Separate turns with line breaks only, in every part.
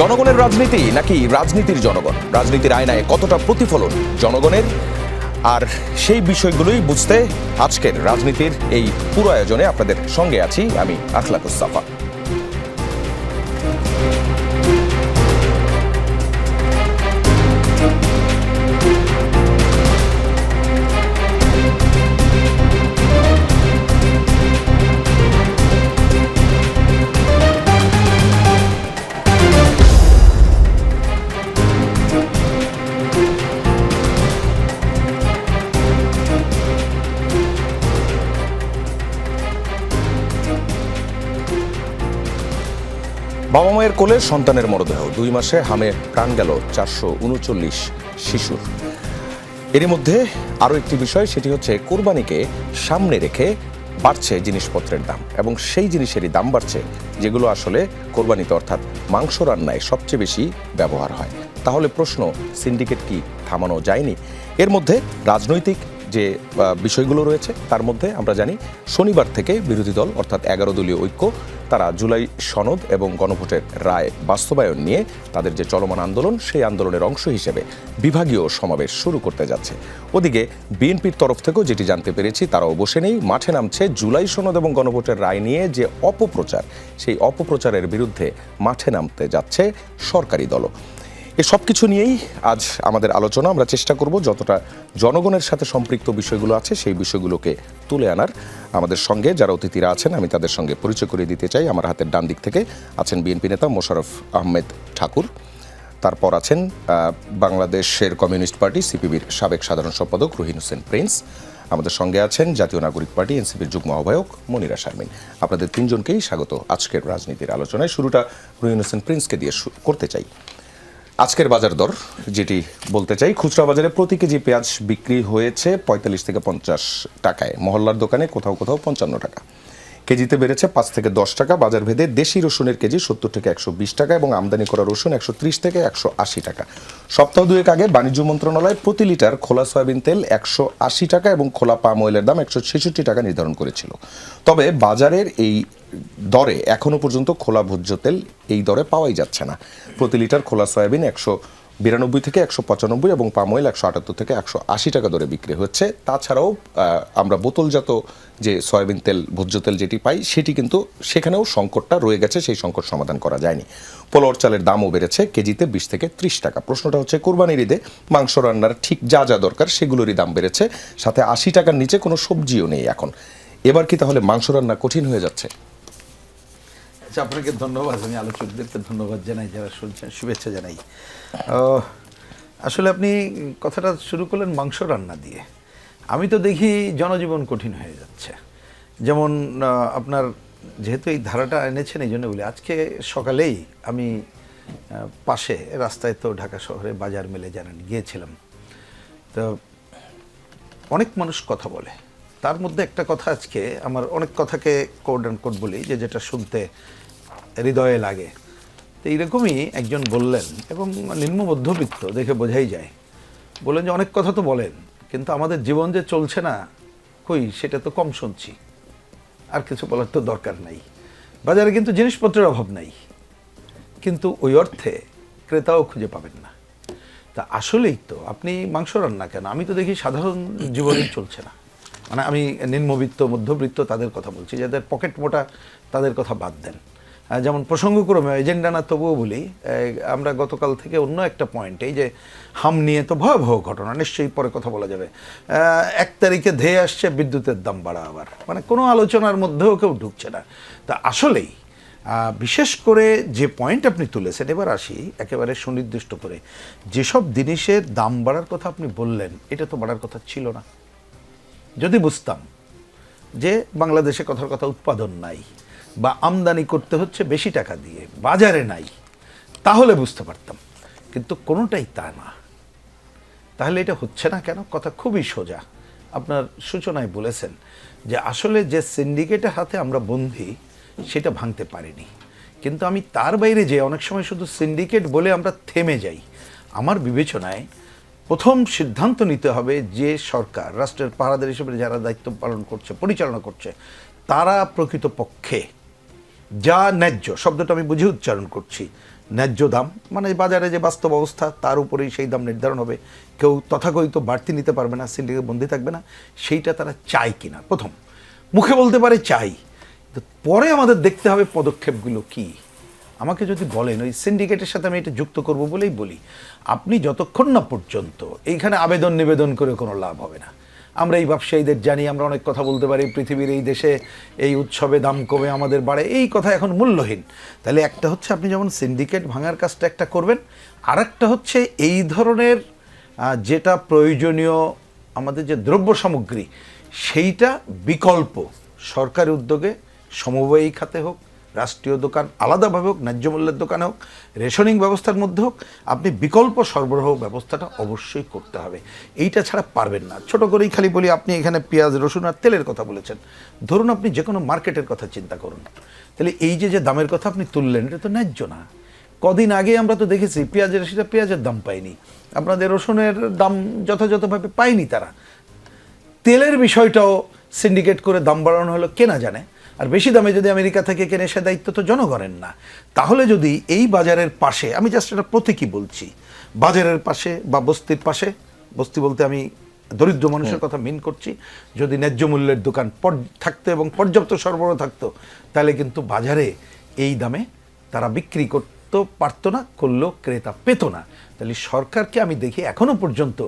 জনগণের রাজনীতি নাকি রাজনীতির জনগণ, রাজনীতির আয়নায় কতটা প্রতিফলন জনগণের, আর সেই বিষয়গুলোই বুঝতে আজকের রাজনীতির এই পুরো আয়োজনে আপনাদের সঙ্গে আছি আমি আখলাকুস সাফা। বাবা মায়ের কোলে সন্তানের মরদেহ, 2 মাসে হামে প্রাণ গেল 439 শিশুর। এরই মধ্যে আরও একটি বিষয়, সেটি হচ্ছে কোরবানিকে সামনে রেখে বাড়ছে জিনিসপত্রের দাম, এবং সেই জিনিসেরই দাম বাড়ছে যেগুলো আসলে কোরবানিতে অর্থাৎ মাংস রান্নায় সবচেয়ে বেশি ব্যবহার হয়। তাহলে প্রশ্ন, সিন্ডিকেট কি থামানো যায়নি? এর মধ্যে রাজনৈতিক যে বিষয়গুলো রয়েছে তার মধ্যে আমরা জানি শনিবার থেকে বিরোধী দল অর্থাৎ 11 দলীয় ঐক্য তারা জুলাই সনদ এবং গণভোটের রায় বাস্তবায়ন নিয়ে তাদের যে চলমান আন্দোলন, সেই আন্দোলনের অংশ হিসেবে বিভাগীয় সমাবেশ শুরু করতে যাচ্ছে। ওদিকে বিএনপির তরফ থেকেও যেটি জানতে পেরেছি, তারাও বসে নেই, মাঠে নামছে জুলাই সনদ এবং গণভোটের রায় নিয়ে যে অপপ্রচার, সেই অপপ্রচারের বিরুদ্ধে মাঠে নামতে যাচ্ছে সরকারি দলও। এ সব কিছু নিয়েই আজ আমাদের আলোচনা। আমরা চেষ্টা করব যতটা জনগণের সাথে সম্পৃক্ত বিষয়গুলো আছে সেই বিষয়গুলোকে তুলে আনার। আমাদের সঙ্গে যারা অতিথিরা আছেন আমি তাদের সঙ্গে পরিচয় করিয়ে দিতে চাই। আমার হাতের ডান দিক থেকে আছেন বিএনপি নেতা মোশাররফ আহমেদ ঠাকুর, তারপর আছেন বাংলাদেশের কমিউনিস্ট পার্টি সিপিবির সাবেক সাধারণ সম্পাদক রুহিন হোসেন প্রিন্স, আমাদের সঙ্গে আছেন জাতীয় নাগরিক পার্টি এনসিপির যুগ্ম আহ্বায়ক মনিরা শারমিন। আপনাদের তিনজনকেই স্বাগত আজকের রাজনীতির আলোচনায়। শুরুটা রুহিন হোসেন প্রিন্সকে দিয়ে করতে চাই। আজকের বাজার দর যেটি বলতে চাই, খুচরা বাজারে প্রতি কেজি পেঁয়াজ বিক্রি হয়েছে 45 থেকে 50 টাকায়, মহল্লার দোকানে কোথাও কোথাও 55 টাকা, কেজিতে বেড়েছে 5 থেকে 10 টাকা। বাজার ভেদে দেশি রসুনের কেজি 70 থেকে 120 টাকা এবং আমদানি করা রসুন 130 থেকে 180 টাকা। সপ্তাহ দুয়েক আগে বাণিজ্য মন্ত্রণালয় প্রতি লিটার খোলা সয়াবিন তেল 180 টাকা এবং খোলা পাম অয়েলের দাম 166 টাকা নির্ধারণ করেছিল। তবে বাজারের এই দরে এখনো পর্যন্ত খোলা ভোজ্য তেল এই দরে পাওয়াই যাচ্ছে না। প্রতি লিটার খোলা সয়াবিন 192 থেকে 195 এবং পাম অয়েল 178 থেকে 180 টাকা দরে বিক্রি হচ্ছে। তাছাড়াও আমরা বোতলজাত যে সয়াবিন তেল ভোজ্য তেল যেটি পাই সেটি কিন্তু সেখানেও সংকটটা রয়ে গেছে, সেই সংকট সমাধান করা যায়নি। পোলাওর চালের দামও বেড়েছে কেজিতে 20 থেকে 30 টাকা। প্রশ্নটা হচ্ছে, কোরবানির ঈদে মাংস রান্নার ঠিক যা যা দরকার সেগুলোরই দাম বেড়েছে, সাথে 80 টাকার নিচে কোনো সবজিও নেই এখন। এবার কি তাহলে মাংস রান্না কঠিন হয়ে যাচ্ছে?
আচ্ছা, আপনাকে ধন্যবাদ। আমি আলোচকদেরকে ধন্যবাদ জানাই, যারা শুনছেন শুভেচ্ছা জানাই। আসলে আপনি কথাটা শুরু করলেন মাংস রান্না দিয়ে। আমি তো দেখি জনজীবন কঠিন হয়ে যাচ্ছে। যেমন আপনার যেহেতু এই ধারাটা এনেছেন এই জন্য বলি, আজকে সকালেই আমি পাশে রাস্তায় তো ঢাকা শহরে বাজার মেলে জানেন গিয়েছিলাম, তো অনেক মানুষ কথা বলে। তার মধ্যে একটা কথা, আজকে আমার অনেক কথাকে কোড অ্যান্ড কোড বলি যেটা শুনতে হৃদয়ে লাগে, তো এইরকমই একজন বললেন, এবং নিম্ন মধ্যবিত্ত দেখে বোঝাই যায়। বললেন যে অনেক কথা তো বলেন, কিন্তু আমাদের জীবন যে চলছে না কই সেটা তো কম শুনছি, আর কিছু বলার তো দরকার নাই। বাজারে কিন্তু জিনিসপত্রের অভাব নাই, কিন্তু ওই অর্থে ক্রেতাও খুঁজে পাবেন না। তা আসলেই তো আপনি মাংস রান্না কেন, আমি তো দেখি সাধারণ জীবনেই চলছে না। মানে আমি নিম্নবিত্ত মধ্যবিত্ত তাদের কথা বলছি, যাদের পকেট মোটা তাদের কথা বাদ দেন। যেমন প্রসঙ্গক্রমে এজেন্ডা না তবুও বলি, আমরা গতকাল থেকে অন্য একটা পয়েন্ট, এই যে হাম নিয়ে তো ভয়াবহ ঘটনা, নিশ্চয়ই পরে কথা বলা যাবে। 1 তারিখে ধেয়ে আসছে বিদ্যুতের দাম বাড়া, আবার মানে কোনো আলোচনার মধ্যেও কেউ ঢুকছে না। তা আসলেই বিশেষ করে যে পয়েন্ট আপনি তুলেছেন, এবার আসি একেবারে সুনির্দিষ্ট করে। যেসব জিনিসের দাম বাড়ার কথা আপনি বললেন, এটা তো বাড়ার কথা ছিল না। যদি বুঝতাম যে বাংলাদেশে কথার কথা উৎপাদন নাই বা আমদানি করতে হচ্ছে বেশি টাকা দিয়ে, বাজারে নাই, তাহলে বুঝতে পারতাম, কিন্তু কোনোটাই তা না। তাহলে এটা হচ্ছে না কেন? কথা খুবই সোজা। আপনার সূচনায় বলেছেন যে আসলে যে সিন্ডিকেটের হাতে আমরা বন্দী সেটা ভাঙতে পারিনি, কিন্তু আমি তার বাইরে যে অনেক সময় শুধু সিন্ডিকেট বলে আমরা থেমে যাই। আমার বিবেচনায় প্রথম সিদ্ধান্ত নিতে হবে যে সরকার, রাষ্ট্রের পাহারাদার হিসেবে যারা দায়িত্ব পালন করছে, পরিচালনা করছে, তারা প্রকৃতপক্ষে যা ন্যায্য, শব্দটা আমি বুঝে উচ্চারণ করছি, ন্যায্য দাম, মানে বাজারে যে বাস্তব অবস্থা তার উপরেই সেই দাম নির্ধারণ হবে, কেউ তথাকথিত বাড়তি নিতে পারবে না, সিন্ডিকেট বন্দি থাকবে না, সেইটা তারা চায় কিনা প্রথম। মুখে বলতে পারে চাই, পরে আমাদের দেখতে হবে পদক্ষেপগুলো কি। আমাকে যদি বলেন ওই সিন্ডিকেটের সাথে আমি এটা যুক্ত করব বলেই বলি, আপনি যতক্ষণ না পর্যন্ত এইখানে আবেদন নিবেদন করে কোনো লাভ হবে না। আমরা এই ব্যবসায়ীদের জানি, আমরা অনেক কথা বলতে পারি, পৃথিবীর এই দেশে এই উৎসবে দাম কমে আমাদের বাড়ে, এই কথা এখন মূল্যহীন। তাহলে একটা হচ্ছে আপনি যেমন সিন্ডিকেট ভাঙার কাজটা একটা করবেন, আর একটা হচ্ছে এই ধরনের যেটা প্রয়োজনীয় আমাদের যে দ্রব্য সামগ্রী সেইটা বিকল্প সরকারি উদ্যোগে সমবায়ী খাতে হোক, রাষ্ট্রীয় দোকান আলাদাভাবে হোক, ন্যায্য মূল্যের দোকানে হোক, রেশনিং ব্যবস্থার মধ্যে হোক, আপনি বিকল্প সরবরাহ ব্যবস্থাটা অবশ্যই করতে হবে। এইটা ছাড়া পারবেন না। ছোট করেই খালি বলি, আপনি এখানে পেঁয়াজ, রসুন আর তেলের কথা বলেছেন, ধরুন আপনি যে কোনো মার্কেটের কথা চিন্তা করুন, তাহলে এই যে দামের কথা আপনি তুললেন, এটা তো ন্যায্য না। কদিন আগে আমরা তো দেখেছি পেঁয়াজের দাম পায়নি, আপনাদের রসুনের দাম যথাযথভাবে পায়নি তারা। তেলের বিষয়টাও সিন্ডিকেট করে দাম বাড়ানো হলো কে না জানে, আর বেশি দামে যদি আমেরিকা থেকে কেনে সে দায়িত্ব তো জনগণের না। তাহলে যদি এই বাজারের পাশে, আমি জাস্ট একটা প্রতীকী বলছি, বাজারের পাশে বা বস্তির পাশে, বস্তি বলতে আমি দরিদ্র মানুষের কথা মিন করছি, যদি ন্যায্য মূল্যের দোকান থাকতো এবং পর্যাপ্ত সরবরাহ থাকতো, তাহলে কিন্তু বাজারে এই দামে তারা বিক্রি করতে পারতো না, করলেও ক্রেতা পেত না। তাহলে সরকারকে আমি দেখি এখনো পর্যন্ত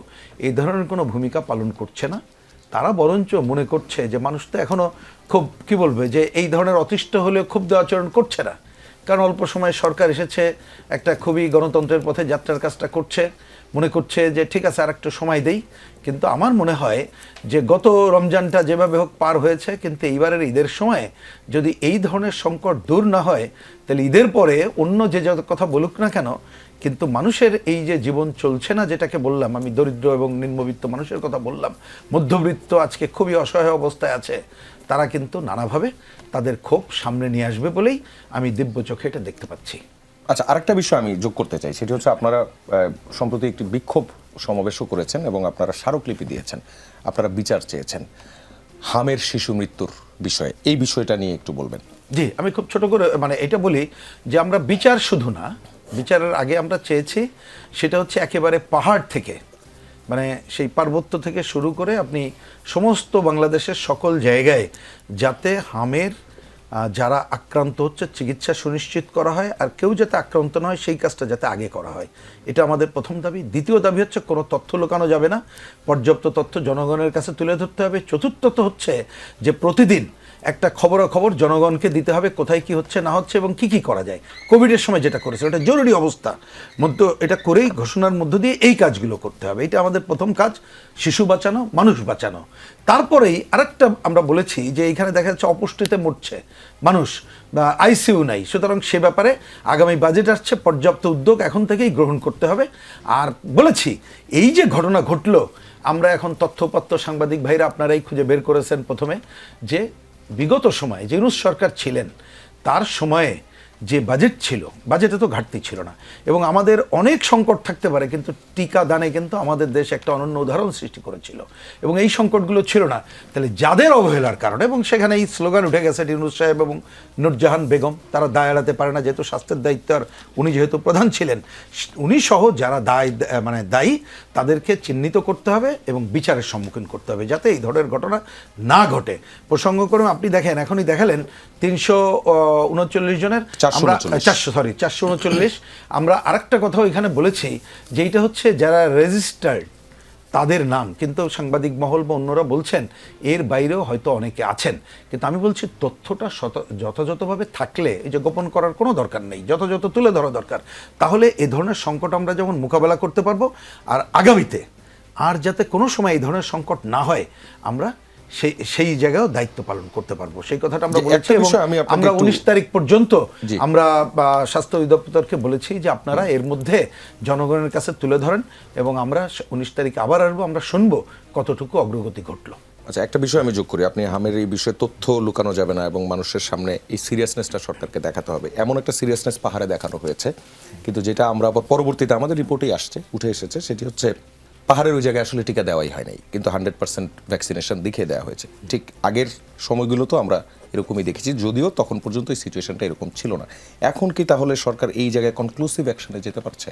এই ধরনের কোনো ভূমিকা পালন করছে না। তারা বরঞ্চ মনে করছে যে মানুষ তো এখনও খুব কি বলবে, যে এই ধরনের অতিষ্ঠ হলেও ক্ষুব্ধ আচরণ করছে না, কারণ অল্প সময়ে সরকার এসেছে, একটা খুবই গণতন্ত্রের পথে যাত্রার কাজটা করছে, মনে করছে যে ঠিক আছে আর একটু সময় দেই। কিন্তু আমার মনে হয় যে গত রমজানটা যেভাবে হোক পার হয়েছে, কিন্তু এইবারের ঈদের সময় যদি এই ধরনের সংকট দূর না হয়, তাহলে ঈদের পরে অন্য যে যত কথা বলুক না কেন, কিন্তু মানুষের এই যে জীবন চলছে না, যেটাকে বললাম আমি দরিদ্র এবং নিম্নবিত্ত মানুষের কথা বললাম, মধ্যবিত্ত আজকে খুবই অসহায় অবস্থায় আছে, তারা কিন্তু নানাভাবে তাদের ক্ষোভ সামনে নিয়ে আসবে বলেই আমি দিব্য চোখে এটা দেখতে পাচ্ছি।
আচ্ছা, আরেকটা বিষয় আমি যোগ করতে চাই, সেটি হচ্ছে আপনারা সম্প্রতি একটি বিক্ষোভ সমাবেশও করেছেন এবং আপনারা স্মারকলিপি দিয়েছেন, আপনারা বিচার চেয়েছেন হামের শিশু মৃত্যুর বিষয়ে। এই বিষয়টা নিয়ে একটু বলবেন।
জি, আমি খুব ছোট করে মানে এটা বলি যে আমরা বিচার শুধু না, বিচারের আগে আমরা চেয়েছি সেটা হচ্ছে একেবারে পাহাড় থেকে, মানে সেই পার্বত্য থেকে শুরু করে আপনি সমস্ত বাংলাদেশের সকল জায়গায় যাতে হামের যারা আক্রান্ত হচ্ছে চিকিৎসা সুনিশ্চিত করা হয়, আর কেউ যাতে আক্রান্ত না হয় সেই কাজটা যাতে আগে করা হয়, এটা আমাদের প্রথম দাবি। দ্বিতীয় দাবি হচ্ছে কোনো তথ্য লুকানো যাবে না, পর্যাপ্ত তথ্য জনগণের কাছে তুলে ধরতে হবে। চতুর্থত হচ্ছে যে প্রতিদিন একটা খবরাখবর জনগণকে দিতে হবে, কোথায় কি হচ্ছে না হচ্ছে এবং কি করা যায়। কোভিডের সময় যেটা করেছে ওটা জরুরি অবস্থা মধ্যে, এটা করেই ঘোষণার মধ্য দিয়ে এই কাজগুলো করতে হবে। এটা আমাদের প্রথম কাজ, শিশু বাঁচানো, মানুষ বাঁচানো। তারপরেই আরেকটা আমরা বলেছি যে এইখানে দেখা যাচ্ছে অপুষ্টিতে মরছে মানুষ, বা আইসিইউ নাই, সুতরাং সে ব্যাপারে আগামী বাজেট আসছে, পর্যাপ্ত উদ্যোগ এখন থেকেই গ্রহণ করতে হবে। আর বলেছি এই যে ঘটনা ঘটলো, আমরা এখন তথ্যপত্র সাংবাদিক ভাইরা আপনারাই খুঁজে বের করেছেন প্রথমে, যে বিগত সময়ে যে ইউনূস সরকার ছিলেন তার সময়ে যে বাজেট ছিল, বাজেটে তো ঘাটতি ছিল না, এবং আমাদের অনেক সংকট থাকতে পারে, কিন্তু টিকা দানে কিন্তু আমাদের দেশ একটা অনন্য উদাহরণ সৃষ্টি করেছিল, এবং এই সংকটগুলো ছিল না। তাহলে যাদের অবহেলার কারণে, এবং সেখানে এই স্লোগান উঠে গেছে ইউনূস সাহেব এবং নূরজাহান বেগম, তারা দায় এড়াতে পারে না, যেহেতু স্বাস্থ্যের দায়িত্ব আর উনি যেহেতু প্রধান ছিলেন, উনি সহ যারা দায়ী তাদেরকে চিহ্নিত করতে হবে এবং বিচারের সম্মুখীন করতে হবে, যাতে এই ধরনের ঘটনা না ঘটে। প্রসঙ্গক্রমে আপনি দেখেন, এখনই দেখালেন 339 জনের, 439। আমরা আরেকটা কথাও এখানে বলেছি যে এইটা হচ্ছে যারা রেজিস্টার্ড তাদের নাম, কিন্তু সাংবাদিক মহল বা অন্যরা বলছেন এর বাইরেও হয়তো অনেকে আছেন, কিন্তু আমি বলছি তথ্যটা যথাযথভাবে থাকলে এই যে গোপন করার কোনো দরকার নেই, যথাযথ তুলে ধরা দরকার। তাহলে এ ধরনের সংকট আমরা যেমন মোকাবেলা করতে পারবো, আর আগামীতে আর যাতে কোনো সময় এই ধরনের সংকট না হয়, আমরা সেই জায়গায় দায়িত্ব পালন করতে পারবো, সেই কথাটা আমরা বলেছি। এবং আমরা 19 তারিখ পর্যন্ত আমরা স্বাস্থ্য অধিদপ্তরকে বলেছি যে আপনারা এর মধ্যে জনগণের কাছে তুলে ধরেন, এবং আমরা 19 তারিখ আবার আসবো, আমরা শুনবো কতটুকু অগ্রগতি ঘটলো।
আচ্ছা, একটা বিষয় আমি যোগ করি, আপনি হামের এই বিষয়ে তথ্য লুকানো যাবে না এবং মানুষের সামনে এই সিরিয়াসনেসটা সরকারকে দেখাতে হবে, এমন একটা সিরিয়াসনেস পাহাড়ে দেখানো হয়েছে, কিন্তু যেটা আমরা আবার পরবর্তীতে আমাদের রিপোর্টেই উঠে এসেছে, সেটি হচ্ছে পাহাড়ের ওই জায়গায় আসলে টিকা দেওয়াই হয় নাই, কিন্তু 100% ভ্যাকসিনেশন দেখিয়ে দেওয়া হয়েছে। ঠিক আগের সময়গুলো তো আমরা এরকমই দেখেছি, যদিও তখন পর্যন্ত এই সিচুয়েশনটা এরকম ছিল না। এখন কি তাহলে সরকার এই জায়গায় কনক্লুসিভ অ্যাকশনে যেতে পারছে?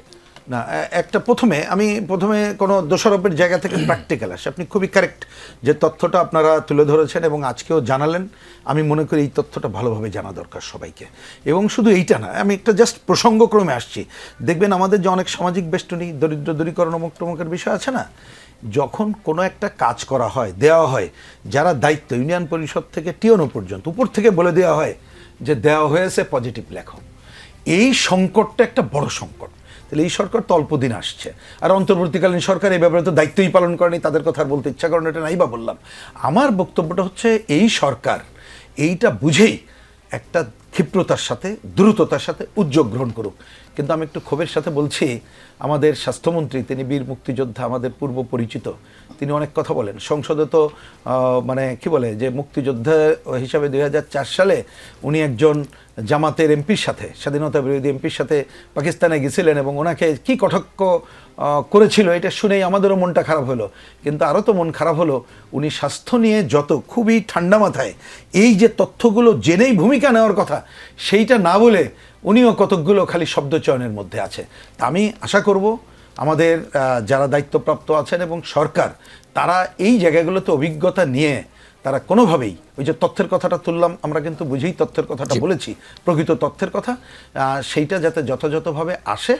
না, একটা প্রথমে কোনো দোষারোপের জায়গা থেকে প্র্যাকটিক্যাল আসে। আপনি খুবই কারেক্ট যে তথ্যটা আপনারা তুলে ধরেছেন এবং আজকেও জানালেন। আমি মনে করি এই তথ্যটা ভালোভাবে জানা দরকার সবাইকে। এবং শুধু এইটা না, আমি একটা জাস্ট প্রসঙ্গক্রমে আসছি। দেখবেন আমাদের যে অনেক সামাজিক বেষ্টনী, দরিদ্র দূরীকরণ মুক্তমুখের বিষয় আছে না, যখন কোনো একটা কাজ করা হয়, দেওয়া হয়, যারা দায়িত্ব ইউনিয়ন পরিষদ থেকে টিওনো পর্যন্ত উপর থেকে বলে দেওয়া হয় যে দেওয়া হয়েছে, পজিটিভ লেখো। এই সংকটটা একটা বড় সংকট। তাহলে এই সরকার তো অল্প দিন আসছে, আর অন্তর্বর্তীকালীন সরকার এই ব্যাপারে তো দায়িত্বই পালন করেনি, তাদের কথা আর বলতে ইচ্ছা করেন, এটা নাই বা বললাম। আমার বক্তব্যটা হচ্ছে এই সরকার এইটা বুঝেই একটা ক্ষিপ্রতার সাথে, দ্রুততার সাথে উদ্যোগ গ্রহণ করুক। কিন্তু আমি একটু ক্ষোভের সাথে বলছি, আমাদের স্বাস্থ্যমন্ত্রী, তিনি বীর মুক্তিযোদ্ধা, আমাদের পূর্ব পরিচিত, তিনি অনেক কথা বলেন। সংসদে তো মানে কি বলে যে মুক্তিযোদ্ধা হিসাবে 2004 সালে উনি একজন জামাতের এমপির সাথে, স্বাধীনতা বিরোধী এমপির সাথে পাকিস্তানে গেছিলেন এবং ওনাকে কি কটাক্ষ করেছিল, এটা শুনেই আমাদেরও মনটা খারাপ হলো। কিন্তু আরও তো মন খারাপ হলো, উনি স্বাস্থ্য নিয়ে যত খুবই ঠান্ডা মাথায় এই যে তথ্যগুলো জেনেই ভূমিকা নেওয়ার কথা, সেইটা না বলে উনিও কতকগুলো খালি শব্দ চয়নের মধ্যে আছে। তা আমি আশা করব আমাদের যারা দায়িত্বপ্রাপ্ত আছেন এবং সরকার, তারা এই জায়গাগুলোতে অভিজ্ঞতা নিয়ে তারা কোনোভাবেই, ওই যে তথ্যের কথাটা তুললাম, আমরা কিন্তু বুঝেই তথ্যের কথাটা বলেছি, প্রকৃত তথ্যের কথা, সেইটা যাতে যথাযথভাবে আসে,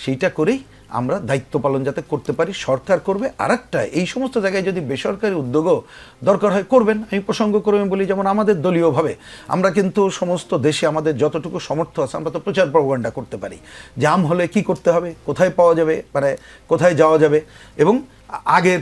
সেইটা করেই আমরা দায়িত্ব পালন যাতে করতে পারি, সরকার করবে। আর একটা, এই সমস্ত জায়গায় যদি বেসরকারি উদ্যোগও দরকার হয় করবেন। আমি প্রসঙ্গ করে বলি, যেমন আমাদের দলীয়ভাবে আমরা কিন্তু সমস্ত দেশে আমাদের যতটুকু সামর্থ্য আছে, আমরা তো প্রচার প্রপাগান্ডা করতে পারি। জাম হলে কি করতে হবে, কোথায় পাওয়া যাবে, মানে কোথায় যাওয়া যাবে, এবং আগের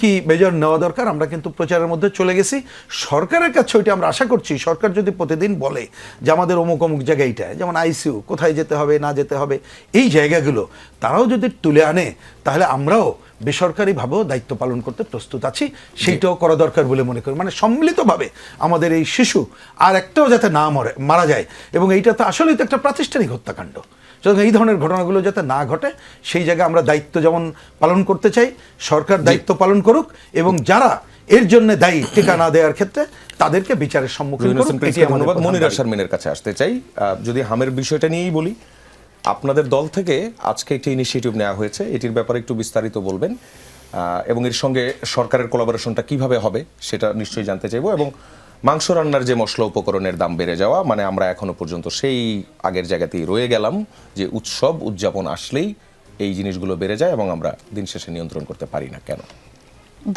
কি মেজর নেওয়া দরকার, আমরা কিন্তু প্রচারের মধ্যে চলে গেছি। সরকারের কাছে ওইটা আমরা আশা করছি, সরকার যদি প্রতিদিন বলে যে আমাদের অমুক অমুক জায়গায়টায়, যেমন আইসিইউ, কোথায় যেতে হবে না যেতে হবে, এই জায়গাগুলো তারাও যদি তুলে আনে, তাহলে আমরাও বেসরকারিভাবেও দায়িত্ব পালন করতে প্রস্তুত আছি। সেইটাও করা দরকার বলে মনে করি। মানে সম্মিলিতভাবে আমাদের এই শিশু আর একটাও যাতে না মারা যায়, এবং এইটা তো আসলেই তো একটা প্রাতিষ্ঠানিক হত্যাকাণ্ড। সুতরাং এই ধরনের ঘটনাগুলো যাতে না ঘটে, সেই জায়গায় আমরা দায়িত্ব যেমন পালন করতে চাই, সরকার দায়িত্ব পালন করুক, এবং যারা এর জন্য দায়ী টিকা না দেওয়ার ক্ষেত্রে তাদেরকে বিচারের সম্মুখীন করুক।
ধন্যবাদ। মনিরা শারমিনের কাছে আসতে চাই। যদি হামের বিষয়টা নিয়েই বলি, আপনাদের দল থেকে আজকে একটি ইনিশিয়েটিভ নেওয়া হয়েছে, এটির ব্যাপারে একটু বিস্তারিত বলবেন, এবং এর সঙ্গে সরকারের কোলাবোরেশনটা কিভাবে হবে সেটা নিশ্চয়ই জানতে চাইবো। এবং মাংস রান্নার যে মশলা উপকরণের দাম বেড়ে যাওয়া, মানে আমরা এখনো পর্যন্ত সেই আগের জায়গাতেই রয়ে গেলাম যে উৎসব উদযাপন আসলেই এই জিনিসগুলো বেড়ে যায় এবং আমরা দিন শেষে নিয়ন্ত্রণ করতে পারি না কেন?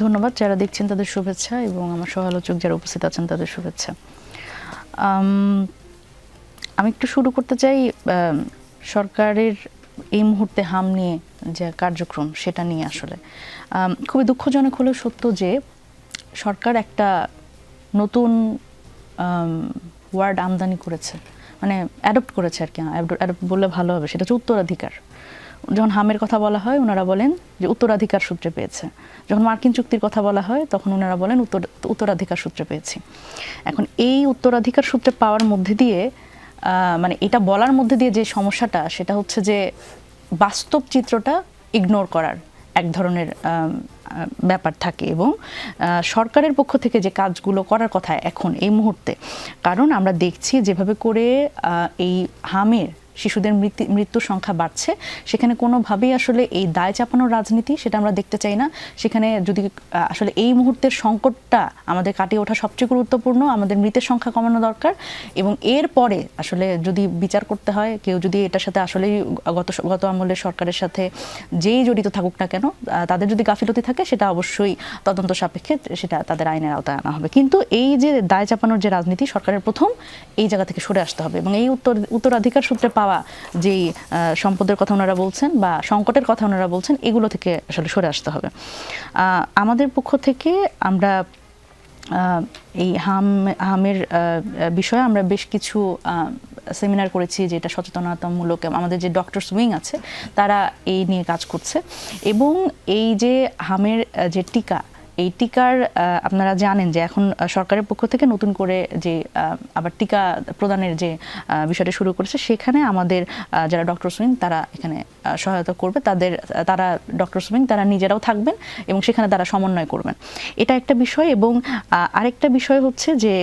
ধন্যবাদ। যারা দেখছেন তাদের শুভেচ্ছা, এবং আমার সহালোচক যারা উপস্থিত আছেন তাদের শুভেচ্ছা। আমি একটু শুরু করতে চাই সরকারের এই মুহূর্তে হাম নিয়ে যে কার্যক্রম, সেটা নিয়ে। আসলে খুবই দুঃখজনক হলেও সত্য যে সরকার একটা নতুন ওয়ার্ড আমদানি করেছে, মানে অ্যাডপ্ট করেছে আর কি। অ্যাডপ্ট বললে ভালো হবে, সেটা হচ্ছে উত্তরাধিকার। যখন হামের কথা বলা হয়, ওনারা বলেন যে উত্তরাধিকার সূত্রে পেয়েছে। যখন মার্কিন চুক্তির কথা বলা হয়, তখন ওনারা বলেন উত্তরাধিকার সূত্রে পেয়েছি। এখন এই উত্তরাধিকার সূত্রে পাওয়ার মধ্যে দিয়ে, মানে এটা বলার মধ্যে দিয়ে যে সমস্যাটা, সেটা হচ্ছে যে বাস্তব চিত্রটা ইগনোর করার এক ধরনের ব্যাপার থাকে। এবং সরকারের পক্ষ থেকে যে কাজগুলো করার কথা এখন এই মুহূর্তে, কারণ আমরা দেখছি যেভাবে করে এই হামের শিশুদের মৃত্যুর সংখ্যা বাড়ছে, সেখানে কোনোভাবেই আসলে এই দায় চাপানোর রাজনীতি, সেটা আমরা দেখতে চাই না। সেখানে যদি আসলে এই মুহূর্তের সংকটটা আমাদের কাটিয়ে ওঠা সবচেয়ে গুরুত্বপূর্ণ, আমাদের মৃতের সংখ্যা কমানো দরকার। এবং এরপরে আসলে যদি বিচার করতে হয়, কেউ যদি এটার সাথে আসলেই গত আমলের সরকারের সাথে যেই জড়িত থাকুক না কেন, তাদের যদি গাফিলতি থাকে, সেটা অবশ্যই তদন্ত সাপেক্ষে সেটা তাদের আইনের আওতায় আনা হবে। কিন্তু এই যে দায় চাপানোর যে রাজনীতি, সরকারের প্রথম এই জায়গা থেকে সরে আসতে হবে। এবং এই উত্তরাধিকার সূত্রে পাওয়া যেই সম্পদের কথা ওনারা বলছেন বা সংকটের কথা ওনারা বলছেন, এগুলো থেকে আসলে সরে আসতে হবে। আমাদের পক্ষ থেকে আমরা এই হামের বিষয়ে আমরা বেশ কিছু সেমিনার করেছি, যেটা সচেতনতামূলক। আমাদের যে ডক্টরস উইং আছে, তারা এই নিয়ে কাজ করছে। এবং এই যে হামের যে টিকা, এই টিকার আপনারা জানেন যে এখন সরকারের পক্ষ থেকে নতুন করে যে আবার টিকা প্রদানের যে বিষয়টা শুরু করেছে, সেখানে আমাদের যারা ডক্টর সুইং তারা এখানে সহায়তা করবে। তারা ডক্টর সুইং তারা নিজেরাও থাকবেন এবং সেখানে তারা সমন্বয় করবেন। এটা একটা বিষয়। এবং আরেকটা বিষয় হচ্ছে যে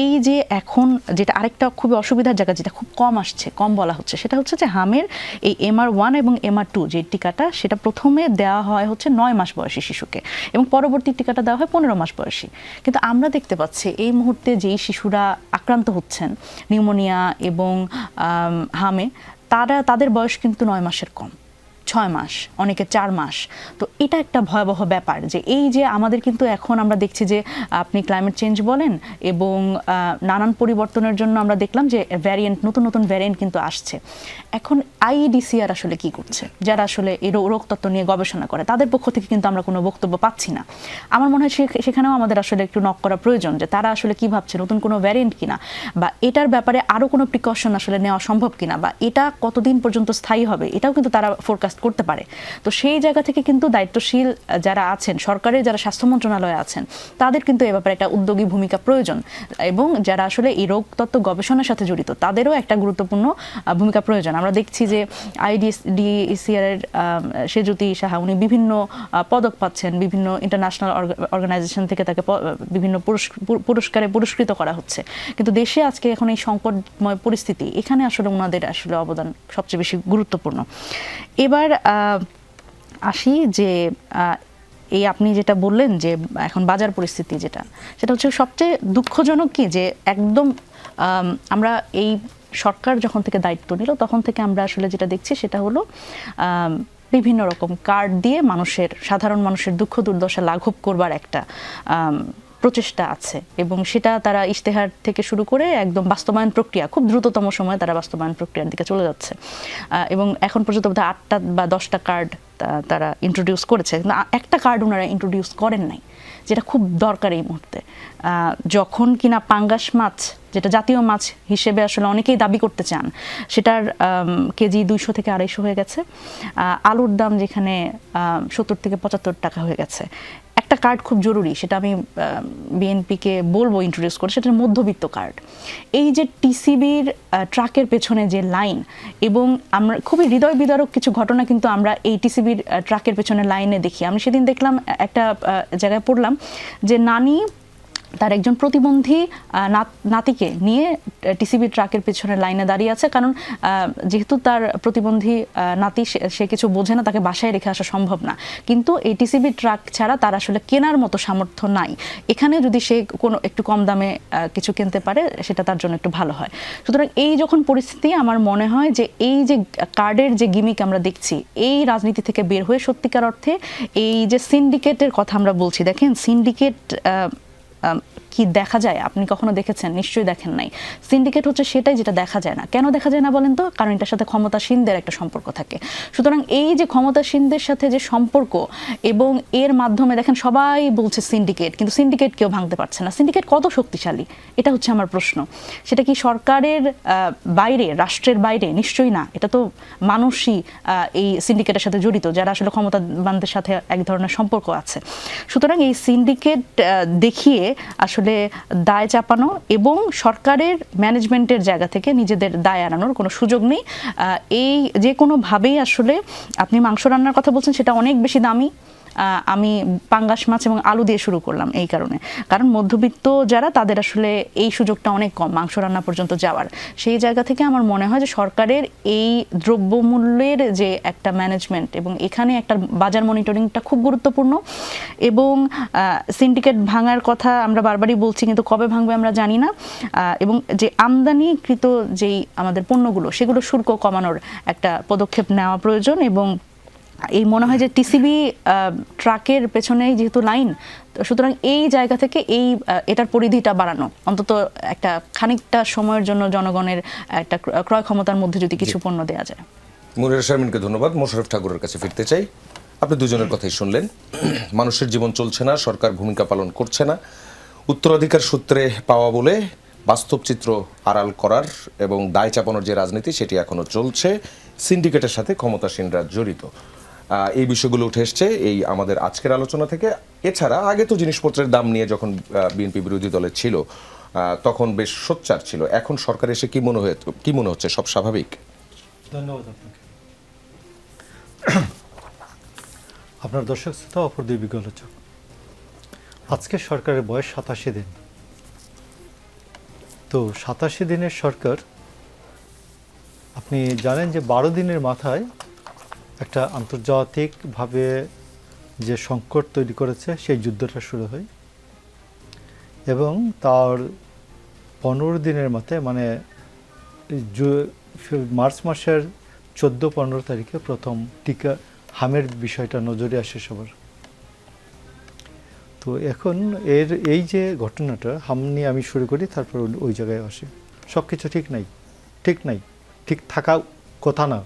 এই যে এখন যেটা আরেকটা খুবই অসুবিধার জায়গা, যেটা খুব কম আসছে, কম বলা হচ্ছে, সেটা হচ্ছে যে হামের এই MR1 এবং MR2 যে টিকাটা, সেটা প্রথমে দেওয়া হয় হচ্ছে 9 মাস বয়সী শিশুকে এবং পরবর্তী টিকাটা দেওয়া হয় 15 মাস বয়সী। কিন্তু আমরা দেখতে পাচ্ছি এই মুহূর্তে যেই শিশুরা আক্রান্ত হচ্ছেন নিউমোনিয়া এবং হামে, তাদের বয়স কিন্তু 9 মাসের কম, 6 মাস, অনেকে 4 মাস। তো এটা একটা ভয়াবহ ব্যাপার যে এই যে আমাদের কিন্তু এখন আমরা দেখছি যে আপনি ক্লাইমেট চেঞ্জ বলেন এবং নানান পরিবর্তনের জন্য আমরা দেখলাম যে নতুন নতুন ভ্যারিয়েন্ট কিন্তু আসছে। এখন IEDCR আসলে কি করছে, যারা আসলে এই রোগতত্ত্ব নিয়ে গবেষণা করে, তাদের পক্ষ থেকে কিন্তু আমরা কোনো বক্তব্য পাচ্ছি না। আমার মনে হয় সেখানেও আমাদের আসলে একটু নক করা প্রয়োজন যে তারা আসলে কি ভাবছে, নতুন কোনো ভ্যারিয়েন্ট কিনা, বা এটার ব্যাপারে আরও কোনো প্রিকশন আসলে নেওয়া সম্ভব কিনা, বা এটা কতদিন পর্যন্ত স্থায়ী হবে, এটাও কিন্তু তারা ফোরকাস্ট করতে পারে। তো সেই জায়গা থেকে কিন্তু দায়িত্বশীল যারা আছেন, সরকারের যারা স্বাস্থ্য মন্ত্রণালয়ে আছেন, তাদের কিন্তু এ ব্যাপারে একটা উদ্যোগী ভূমিকা প্রয়োজন, এবং যারা আসলে এই রোগতত্ত্ব গবেষণার সাথে জড়িত তাদেরও একটা গুরুত্বপূর্ণ ভূমিকা প্রয়োজন। আমরা দেখছি যে IEDCR এর সেজুতি সাহা, উনি বিভিন্ন পদক পাচ্ছেন, বিভিন্ন ইন্টারন্যাশনাল অর্গানাইজেশন থেকে তাকে বিভিন্ন পুরস্কারে পুরস্কৃত করা হচ্ছে। কিন্তু দেশে আজকে এখন এই সংকটময় পরিস্থিতি, এখানে আসলে ওনাদের আসলে অবদান সবচেয়ে বেশি গুরুত্বপূর্ণ। এবার আসি যে এই আপনি যেটা বললেন যে এখন বাজার পরিস্থিতি সেটা হচ্ছে সবচেয়ে দুঃখজনক কি, যে একদম আমরা এই সরকার যখন থেকে দায়িত্ব নিল তখন থেকে আমরা আসলে যেটা দেখছি সেটা হলো বিভিন্ন রকম কার্ড দিয়ে সাধারণ মানুষের দুঃখ দুর্দশা লাঘব করবার একটা প্রচেষ্টা আছে, এবং সেটা তারা ইশতেহার থেকে শুরু করে একদম বাস্তবায়ন প্রক্রিয়া, খুব দ্রুততম সময়ে তারা বাস্তবায়ন প্রক্রিয়ার দিকে চলে যাচ্ছে। এবং এখন পর্যন্ত বোধহয় 8টা বা 10টা কার্ড তারা ইন্ট্রোডিউস করেছে, কিন্তু একটা কার্ড ওনারা ইন্ট্রোডিউস করেন নাই, যেটা খুব দরকার এই মুহূর্তে। যখন কিনা পাঙ্গাস মাছ, যেটা জাতীয় মাছ হিসেবে আসলে অনেকেই দাবি করতে চান, সেটার কেজি 200 থেকে 250 হয়ে গেছে। আলুর দাম যেখানে 70 থেকে 75 টাকা হয়ে গেছে। একটা কার্ড খুব জরুরি, সেটা আমি বিএনপিকে বলবো ইন্ট্রোডিউস করে, সেটা মধ্যবিত্ত কার্ড। এই যে টিসিবির ট্রাকের পেছনে যে লাইন, এবং আমরা খুবই হৃদয় বিদারক কিছু ঘটনা কিন্তু আমরা এই টিসিবির ট্রাকের পেছনে লাইনে দেখি। আমি সেদিন দেখলাম, একটা জায়গায় পড়লাম যে নানি তার একজন প্রতিবন্ধী নাতিকে নিয়ে টিসিবি ট্রাকের পেছনে লাইনে দাঁড়িয়ে আছে, কারণ যেহেতু তার প্রতিবন্ধী নাতি, সে কিছু বোঝে না, তাকে বাসায় রেখে আসা সম্ভব না। কিন্তু এই টিসিবি ট্রাক ছাড়া তার আসলে কেনার মতো সামর্থ্য নাই। এখানে যদি সে কোনো একটু কম দামে কিছু কিনতে পারে, সেটা তার জন্য একটু ভালো হয়। সুতরাং এই যখন পরিস্থিতি, আমার মনে হয় যে এই যে কার্ডের যে গিমিক আমরা দেখছি, এই রাজনীতি থেকে বের হয়ে সত্যিকার অর্থে এই যে সিন্ডিকেটের কথা আমরা বলছি, দেখেন সিন্ডিকেট কি দেখা যায়, আপনি কখনো দেখেছেন? নিশ্চয়ই দেখেন নাই। সিন্ডিকেট হচ্ছে সেটাই যেটা দেখা যায় না। কেন দেখা যায় না বলেন তো? কারণ এটার সাথে ক্ষমতাসীনদের একটা সম্পর্ক থাকে। সুতরাং এই যে ক্ষমতাসীনদের সাথে যে সম্পর্ক, এবং এর মাধ্যমে দেখেন সবাই বলছে সিন্ডিকেট, কিন্তু সিন্ডিকেট কেউ ভাঙতে পারছে না। সিন্ডিকেট কত শক্তিশালী, এটা হচ্ছে আমার প্রশ্ন। সেটা কি সরকারের বাইরে, রাষ্ট্রের বাইরে? নিশ্চয়ই না। এটা তো মানুষই এই সিন্ডিকেটের সাথে জড়িত, যারা আসলে ক্ষমতাবানদের সাথে এক ধরনের সম্পর্ক আছে। সুতরাং এই সিন্ডিকেট দেখিয়ে আসলে দায় চাপানো এবং সরকারের ম্যানেজমেন্টের জায়গা থেকে নিজেদের দায় এড়ানোর কোনো সুযোগ নেই। এই যে কোনোভাবেই আসলে, আপনি মাংস রান্নার কথা বলছেন, সেটা অনেক বেশি দামি। আমি পাঙ্গাস মাছ এবং আলু দিয়ে শুরু করলাম এই কারণ মধ্যবিত্ত যারা, তাদের আসলে এই সুযোগটা অনেক কম মাংস রান্না পর্যন্ত যাওয়ার। সেই জায়গা থেকে আমার মনে হয় যে সরকারের এই দ্রব্যমূল্যের যে একটা ম্যানেজমেন্ট, এবং এখানে একটা বাজার মনিটরিংটা খুব গুরুত্বপূর্ণ। এবং সিন্ডিকেট ভাঙার কথা আমরা বারবারই বলছি, কিন্তু কবে ভাঙবে আমরা জানি না। এবং যে আমদানিকৃত যেই আমাদের পণ্যগুলো, সেগুলো শুল্ক কমানোর একটা পদক্ষেপ নেওয়া প্রয়োজন। এবং এই মনে হয় যে টিসিবি ট্রাকের পেছনেই যেহেতু লাইন, সুতরাং এই জায়গা থেকে এটার পরিধিটা বাড়ানো, অন্তত একটা খানিকটা সময়ের জন্য জনগণের একটা ক্রয় ক্ষমতার মধ্যে যদি কিছু পণ্য দেওয়া যায়।
মুনিরা শারমিনকে ধন্যবাদ। মোশাররফ ঠাকুরের কাছে ফিরতে চাই। আপনি দুজনের কথাই শুনলেন। মানুষের জীবন চলছে না, সরকার ভূমিকা পালন করছে না, উত্তরাধিকার সূত্রে পাওয়া বলে বাস্তব চিত্র আড়াল করার এবং দায় চাপানোর যে রাজনীতি, সেটি এখনো চলছে। সিন্ডিকেটের সাথে ক্ষমতাসীনরা জড়িত। এই বিষয়গুলো উঠে এসছে এই আমাদের আজকের আলোচনা থেকে। এছাড়া আগে তো জিনিসপত্রের দাম নিয়ে যখন বিএনপি বিরোধী দলে ছিল, তখন বেশ সোচ্চার ছিল। এখন সরকার এসে কি মনে হচ্ছে? সব স্বাভাবিক?
ধন্যবাদ আপনাকে। আপনার দর্শক শ্রোতা, অপর দুই বিজ্ঞ আলোচক, আজকে সরকারের বয়স 87 দিন। তো 87 দিনের সরকার, আপনি জানেন যে 12 দিনের মাথায় একটা আন্তর্জাতিকভাবে যে সংকট তৈরি করেছে সেই যুদ্ধটা শুরু হয় এবং তার 15 দিনের মাথায় মানে মার্চ মাসের 14-15 তারিখে প্রথম টিকা হামের বিষয়টা নজরে আসে সবার। তো এখন এই যে ঘটনাটা হাম নিয়ে আমি শুরু করি, তারপর ওই জায়গায় আসি। সব কিছু ঠিক নাই, ঠিক থাকা কথা না।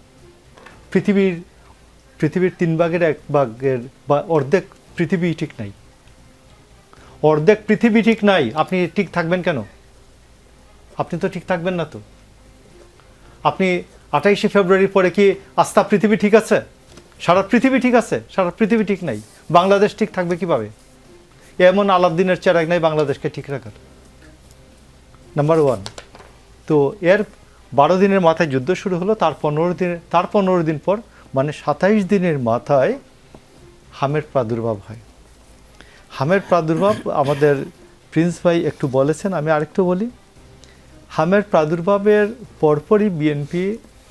পৃথিবীর 3/1 বা অর্ধেক পৃথিবী ঠিক নাই, অর্ধেক পৃথিবী ঠিক নাই। আপনি ঠিক থাকবেন কেন? আপনি তো ঠিক থাকবেন না। তো আপনি 28শে ফেব্রুয়ারির পরে কি আস্থা পৃথিবী ঠিক আছে? সারা পৃথিবী ঠিক আছে? সারা পৃথিবী ঠিক নাই। বাংলাদেশ ঠিক থাকবে কিভাবে? এমন আলাদ্দিনের চেরাগ নাই বাংলাদেশকে ঠিক রাখার। নাম্বার 1। তো এর 12 দিনের মাথায় যুদ্ধ শুরু হলো। তার 15 দিন পর মানে 27 দিনের মাথায় হামের প্রাদুর্ভাব হয়। হামের প্রাদুর্ভাব আমাদের প্রিন্স ভাই একটু বলেছেন, আমি আরেকটু বলি। হামের প্রাদুর্ভাবের পরপরই বিএনপি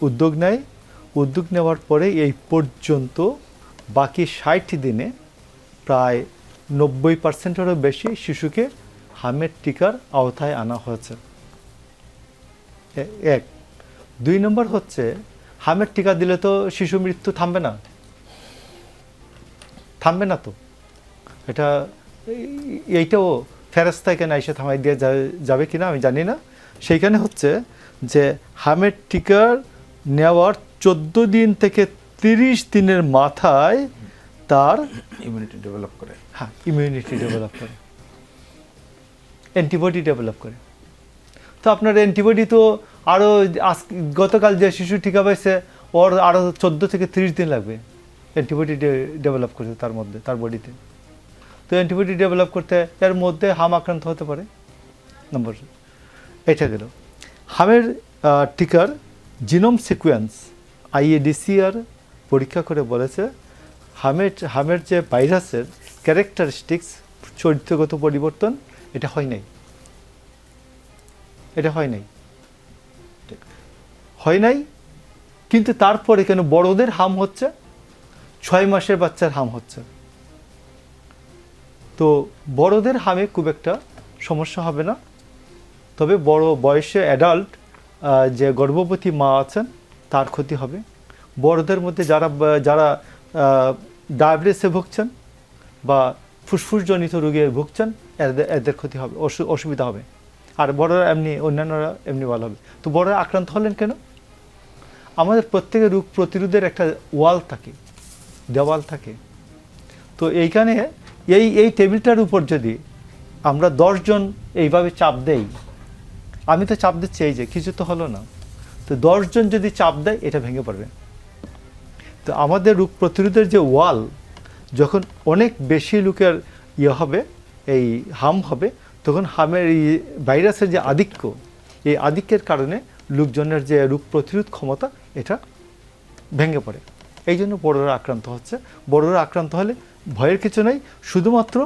উদ্যোগ নেয়। উদ্যোগ নেওয়ার পরে এই পর্যন্ত বাকি 60 দিনে প্রায় 90%-এরও বেশি শিশুকে হামের টিকার আওতায় আনা হয়েছে। 1। 2 নম্বর হচ্ছে, হামের টিকা দিলে তো শিশু মৃত্যু থামবে না তো। এইটাও ফেরেশতা এখানে এসে থামাই দিয়ে যাবে কিনা আমি জানি না। সেইখানে হচ্ছে যে হামের টিকার নেওয়ার 14 দিন থেকে 30 দিনের মাথায় তার
ইমিউনিটি ডেভেলপ করে,
ইমিউনিটি ডেভেলপ করে, অ্যান্টিবডি ডেভেলপ করে। তো আপনার অ্যান্টিবডি তো আরও গতকাল যে শিশু টিকা পাইছে ওর আরও 14 থেকে 30 দিন লাগবে অ্যান্টিবডি ডেভেলপ করতে তার বডিতে। তো অ্যান্টিবডি ডেভেলপ করতে এর মধ্যে হাম আক্রান্ত হতে পারে। নম্বর এটা গেল। হামের টিকার জিনোম সিকোয়েন্স IADCR পরীক্ষা করে বলেছে হামের যে ভাইরাসের ক্যারেক্টারিস্টিক্স, চরিত্রগত পরিবর্তন এটা হয় নাই। কিন্তু তারপরে কেন বড়দের হাম হচ্ছে, 6 মাসের বাচ্চার হাম হচ্ছে। তো বড়দের হামে খুব একটা সমস্যা হবে না, তবে বড় বয়সে অ্যাডাল্ট যে গর্ভবতী মা আছেন তার ক্ষতি হবে। বড়দের মধ্যে যারা ডায়াবেটিসে ভুগছেন বা ফুসফুসজনিত রোগে ভুগছেন এদের ক্ষতি হবে, অসুবিধা হবে। আর বড়রা অন্যান্যরা এমনি ভালো হবে। তো বড়রা আক্রান্ত হলেন কেন? আমাদের প্রত্যেকের রোগ প্রতিরোধের একটা দেওয়াল থাকে। তো এইখানে এই টেবিলটার উপর যদি আমরা 10 জন এইভাবে চাপ দেই, আমি তো চাপ দিচ্ছি, এই যে কিছু তো হলো না, তো 10 জন যদি চাপ দেয় এটা ভেঙে পড়বে। তো আমাদের রোগ প্রতিরোধের যে ওয়াল, যখন অনেক বেশি লোকের হবে, এই হাম হবে, তখন হামের এই ভাইরাসের যে এই আধিক্যের কারণে লোকজনের যে রোগ প্রতিরোধ ক্ষমতা এটা ভেঙে পড়ে। এই জন্য বড়রা আক্রান্ত হচ্ছে। বড়রা আক্রান্ত হলে ভয়ের কিছু নেই, শুধুমাত্র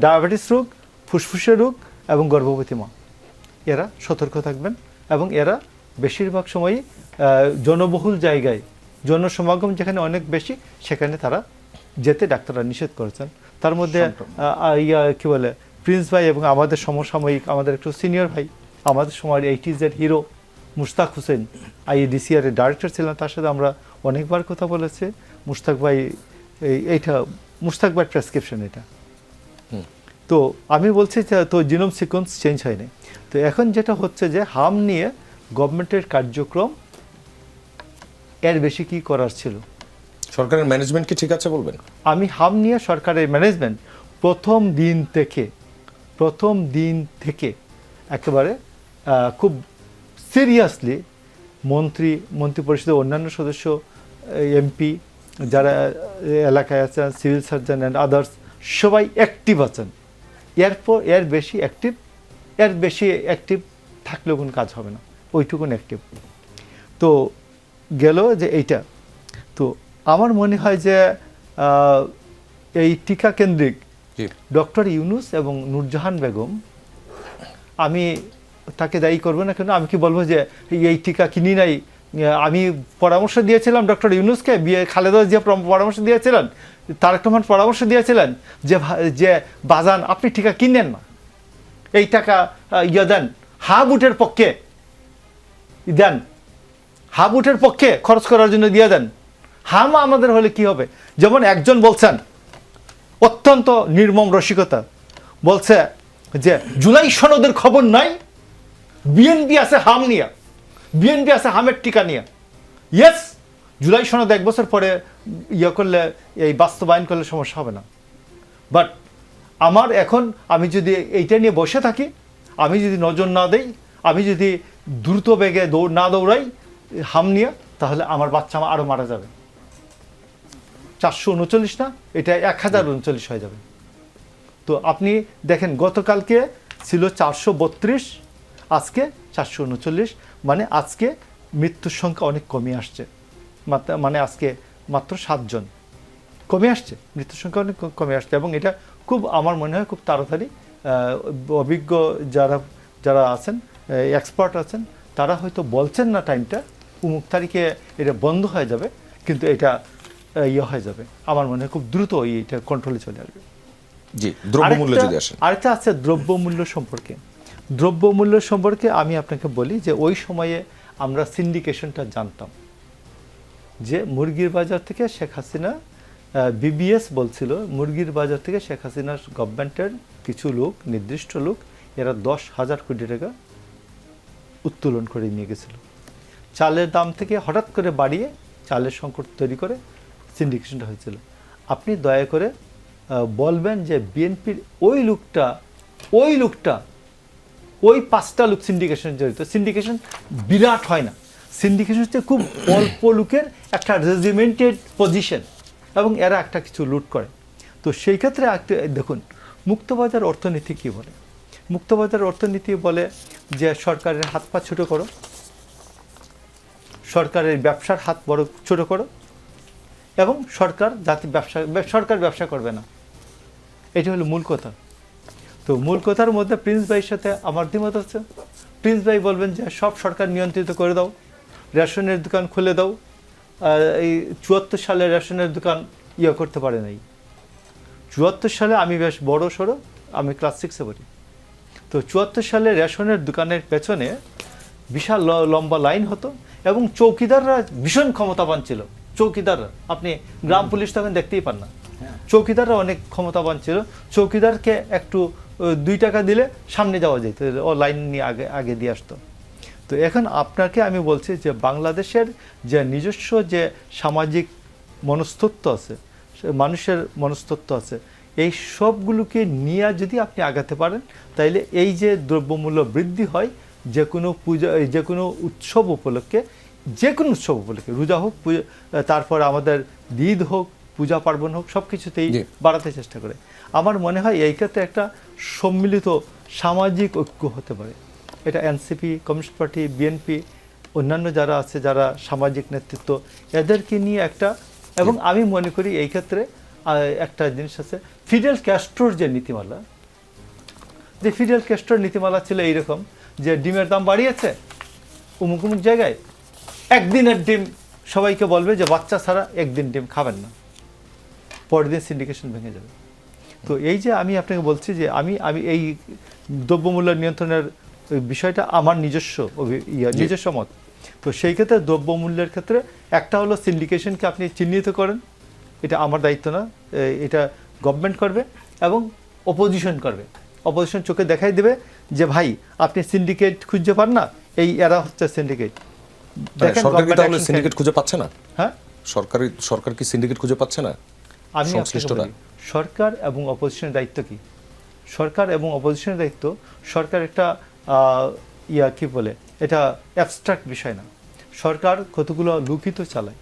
ডায়াবেটিস রোগ, ফুসফুসের রোগ এবং গর্ভবতী মা এরা সতর্ক থাকবেন। এবং এরা বেশিরভাগ সময়ই জনবহুল জায়গায়, জনসমাগম যেখানে অনেক বেশি, সেখানে তারা যেতে ডাক্তাররা নিষেধ করেছেন। তার মধ্যে কি বলে প্রিন্স ভাই এবং আমাদের সমসাময়িক আমাদের একটু সিনিয়র ভাই, আমাদের সময়ের 80s hero Mushtaq Hossain IADCR এর ডাইরেক্টর ছিলেন, তার সাথে আমরা অনেকবার কথা বলেছি। মুশতাক ভাই প্রেসক্রিপশন এটা। তো আমি বলছি যে তো জিনোম সিকোয়েন্স চেঞ্জ হয়নি। তো এখন যেটা হচ্ছে যে হাম নিয়ে গভর্নমেন্টের কার্যক্রম এর বেশি কি করার ছিল।
সরকারের ম্যানেজমেন্ট কি ঠিক আছে বলবেন?
আমি হাম নিয়ে সরকারের ম্যানেজমেন্ট প্রথম দিন থেকে একেবারে খুব সিরিয়াসলি মন্ত্রী পরিষদের অন্যান্য সদস্য, MP যারা এলাকায় আছেন, সিভিল সার্জন অ্যান্ড আদার্স সবাই অ্যাক্টিভ আছেন। এর বেশি অ্যাক্টিভ থাকলেও কোনো কাজ হবে না, ওইটুকুন অ্যাক্টিভ। তো গেল যে এইটা। তো আমার মনে হয় যে এই টিকা কেন্দ্রিক ডক্টর ইউনুস এবং নূরজাহান বেগম, আমি তাকে দায়ী করবো না কেন? আমি কি বলবো যে এই টিকা কিনি নাই? আমি পরামর্শ দিয়েছিলাম ডক্টর ইউনূসকে, খালেদা জিয়া পরামর্শ দিয়েছিলেন, তারেক রহমান পরামর্শ দিয়েছিলেন যে বাজান আপনি টিকা কিনেন না, এই টাকা দেন, হাবুটের পক্ষে দেন, হাবুটের পক্ষে খরচ করার জন্য দিয়ে দেন। হামা আমাদের হলে কি হবে? যেমন একজন বলছেন অত্যন্ত নির্মম রসিকতা, বলছে যে জুলাই সনদের খবর নাই, বিএনপি আছে হাম নিয়া, বিএনপি আছে হামের টিকা নিয়া। ইয়েস, জুলাই সনদ 1 বছর পরে করলে, এই বাস্তবায়ন করলে সমস্যা হবে না। বাট আমার এখন, আমি যদি এইটা নিয়ে বসে থাকি, আমি যদি নজর না দেই, আমি যদি দ্রুত বেগে না দৌড়াই হাম নিয়ে, তাহলে আমার বাচ্চা আরও মারা যাবে। 439 না, এটা 1039 হয়ে যাবে। তো আপনি দেখেন গতকালকে ছিল 432, আজকে 439, মানে আজকে মৃত্যুর সংখ্যা অনেক কমে আসছে। মানে আজকে মাত্র 7 জন কমে আসছে, মৃত্যুর সংখ্যা অনেক কমে আসছে। এবং এটা খুব, আমার মনে হয় খুব তাড়াতাড়ি অভিজ্ঞ যারা আছেন, এক্সপার্ট আছেন, তারা হয়তো বলছেন না টাইমটা অমুক তারিখে এটা বন্ধ হয়ে যাবে, কিন্তু এটা হয়ে যাবে। আমার মনে হয় খুব দ্রুত এটা কন্ট্রোলে চলে আসবে।
জি, দ্রব্যমূল্য যদি আসে,
আরেকটা আছে দ্রব্যমূল্য সম্পর্কে। দ্রব্যমূল্য সম্পর্কে আমি আপনাকে বলি যে ওই সময়ে আমরা সিন্ডিকেশনটা জানতাম, যে মুরগির বাজার থেকে শেখ হাসিনা, বিবিএস বলছিল মুরগির বাজার থেকে শেখ হাসিনার গভর্নমেন্টের কিছু লোক, নির্দিষ্ট লোক, এরা 10,000 কোটি টাকা উত্তোলন করে নিয়ে গেছিল। চালের দাম থেকে হঠাৎ করে বাড়িয়ে চালের সংকট তৈরি করে সিন্ডিকেশনটা হয়েছিল। আপনি দয়া করে বলবেন যে বিএনপির ওই লোকটা ওই 5টা লোক সিন্ডিকেশন জড়িত। সিন্ডিকেশন বিরাট হয় না, সিন্ডিকেশন হচ্ছে খুব অল্প লোকের একটা রেজিমেন্টেড পজিশন, এবং এরা একটা কিছু লুট করে। তো সেই ক্ষেত্রে দেখুন মুক্তবাজার অর্থনীতি কী বলে? মুক্তবাজার অর্থনীতি বলে যে সরকারের হাত পা ছোটো করো, সরকারের ব্যবসার হাত বড় ছোটো করো, এবং সরকার ব্যবসা করবে না। এটি হলো মূল কথা। তো মূল কথার মধ্যে প্রিন্স ভাইয়ের সাথে আমার দ্বিমত হচ্ছে। প্রিন্স ভাই বলবেন যে সব সরকার নিয়ন্ত্রিত করে দাও, রেশনের দোকান খুলে দাও। এই 74 সালে রেশনের দোকান করতে পারে নাই। 74 সালে আমি বেশ বড় সড়ো, আমি ক্লাস 6-এ পড়ি। তো 74 সালে রেশনের দোকানের পেছনে বিশাল লম্বা লাইন হতো, এবং চৌকিদাররা ভীষণ ক্ষমতাবান ছিল। চৌকিদাররা, আপনি গ্রাম পুলিশ তখন দেখতেই পান না, চৌকিদাররা অনেক ক্ষমতাবান ছিল। চৌকিদারকে একটু 2 টাকা দিলে সামনে যাওয়া যেত, ও লাইন নিয়ে আগে দিয়ে আসতো। তো এখন আপনাকে আমি বলছি যে বাংলাদেশের যে নিজস্ব যে সামাজিক মনস্তত্ত্ব আছে, মানুষের মনস্তত্ত্ব আছে, এই সবগুলোকে নিয়ে যদি আপনি আগাতে পারেন, তাইলে এই যে দ্রব্যমূল্য বৃদ্ধি হয়, যে কোনো পূজা, যে কোনো উৎসব উপলক্ষে, রোজা হোক, তারপর আমাদের ঈদ হোক, পূজা পার্বণ হোক, সব কিছুতেই বাড়াতে চেষ্টা করে। আমার মনে হয় এই ক্ষেত্রে একটা সম্মিলিত সামাজিক ঐক্য হতে পারে। এটা এনসিপি, কমিউনিস্ট পার্টি, বিএনপি, অন্যান্য যারা আছে, যারা সামাজিক নেতৃত্ব, এদেরকে নিয়ে একটা, এবং আমি মনে করি এই ক্ষেত্রে একটা জিনিস আছে, ফিডেল ক্যাস্ট্রোর যে নীতিমালা, যে ফিডেল ক্যাস্ট্রোর নীতিমালা ছিল এইরকম যে ডিমের দাম বাড়িয়েছে অমুক অমুক জায়গায়, একদিনের ডিম সবাইকে বলবে যে বাচ্চা ছাড়া একদিন ডিম খাবেন না, পরের দিন সিন্ডিকেশন ভেঙে যাবে। তো এই যে আমি আপনাকে বলছি যে আমি এই দ্রব্যমূল্য নিয়ন্ত্রণের বিষয়টা আমার নিজস্ব মত। তো সেই ক্ষেত্রে দ্রব্যমূল্যের ক্ষেত্রে একটা হলো সিন্ডিকেশনকে আপনি চিহ্নিত করেন, এটা আমার দায়িত্ব না, এটা গভর্নমেন্ট করবে এবং অপোজিশন করবে। অপোজিশন চোখে দেখাই দেবে যে ভাই আপনি সিন্ডিকেট খুঁজে পান না, এই এরা হচ্ছে সিন্ডিকেট।
দেখেন সরকার সিন্ডিকেট খুঁজে পাচ্ছে না।
হ্যাঁ,
সরকার কি সিন্ডিকেট খুঁজে পাচ্ছে না?
আমি সরকার এবং অপোজিশনের দায়িত্ব কি? সরকার এবং অপোজিশনের দায়িত্ব, সরকার একটা কি বলে, এটা অ্যাবস্ট্রাক্ট বিষয় না। সরকার কতগুলো লুকিত চালায়।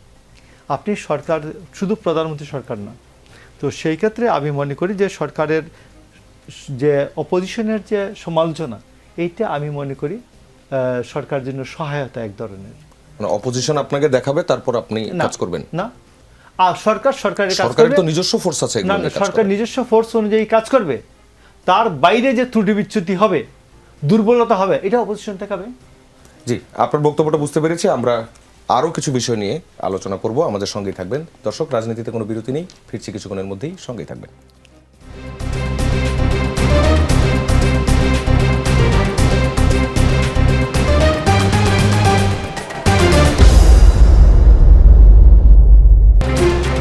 আপনি সরকার শুধু প্রধানমন্ত্রী সরকার না। তো সেই ক্ষেত্রে আমি মনে করি যে সরকারের যে অপোজিশনের যে সমালোচনা, এইটা আমি মনে করি সরকারের জন্য সহায়তা এক ধরনের।
মানে অপোজিশন আপনাকে দেখাবে, তারপর আপনি কাজ করবেন না?
আর সরকারের
তো নিজস্ব ফোর্স আছে,
না, সরকার নিজস্ব ফোর্স অনুযায়ী কাজ করবে। তার বাইরে যে ত্রুটি বিচ্যুতি হবে, দুর্বলতা হবে, এটা অপোজিশন দেখাবে।
জি, আপনার বক্তব্যটা বুঝতে পেরেছি। আমরা আরও কিছু বিষয় নিয়ে আলোচনা করব, আমাদের সঙ্গেই থাকবেন। দর্শক, রাজনীতিতে কোনো বিরতি নেই, ফিরছি কিছুক্ষণের মধ্যেই, সঙ্গেই থাকবেন।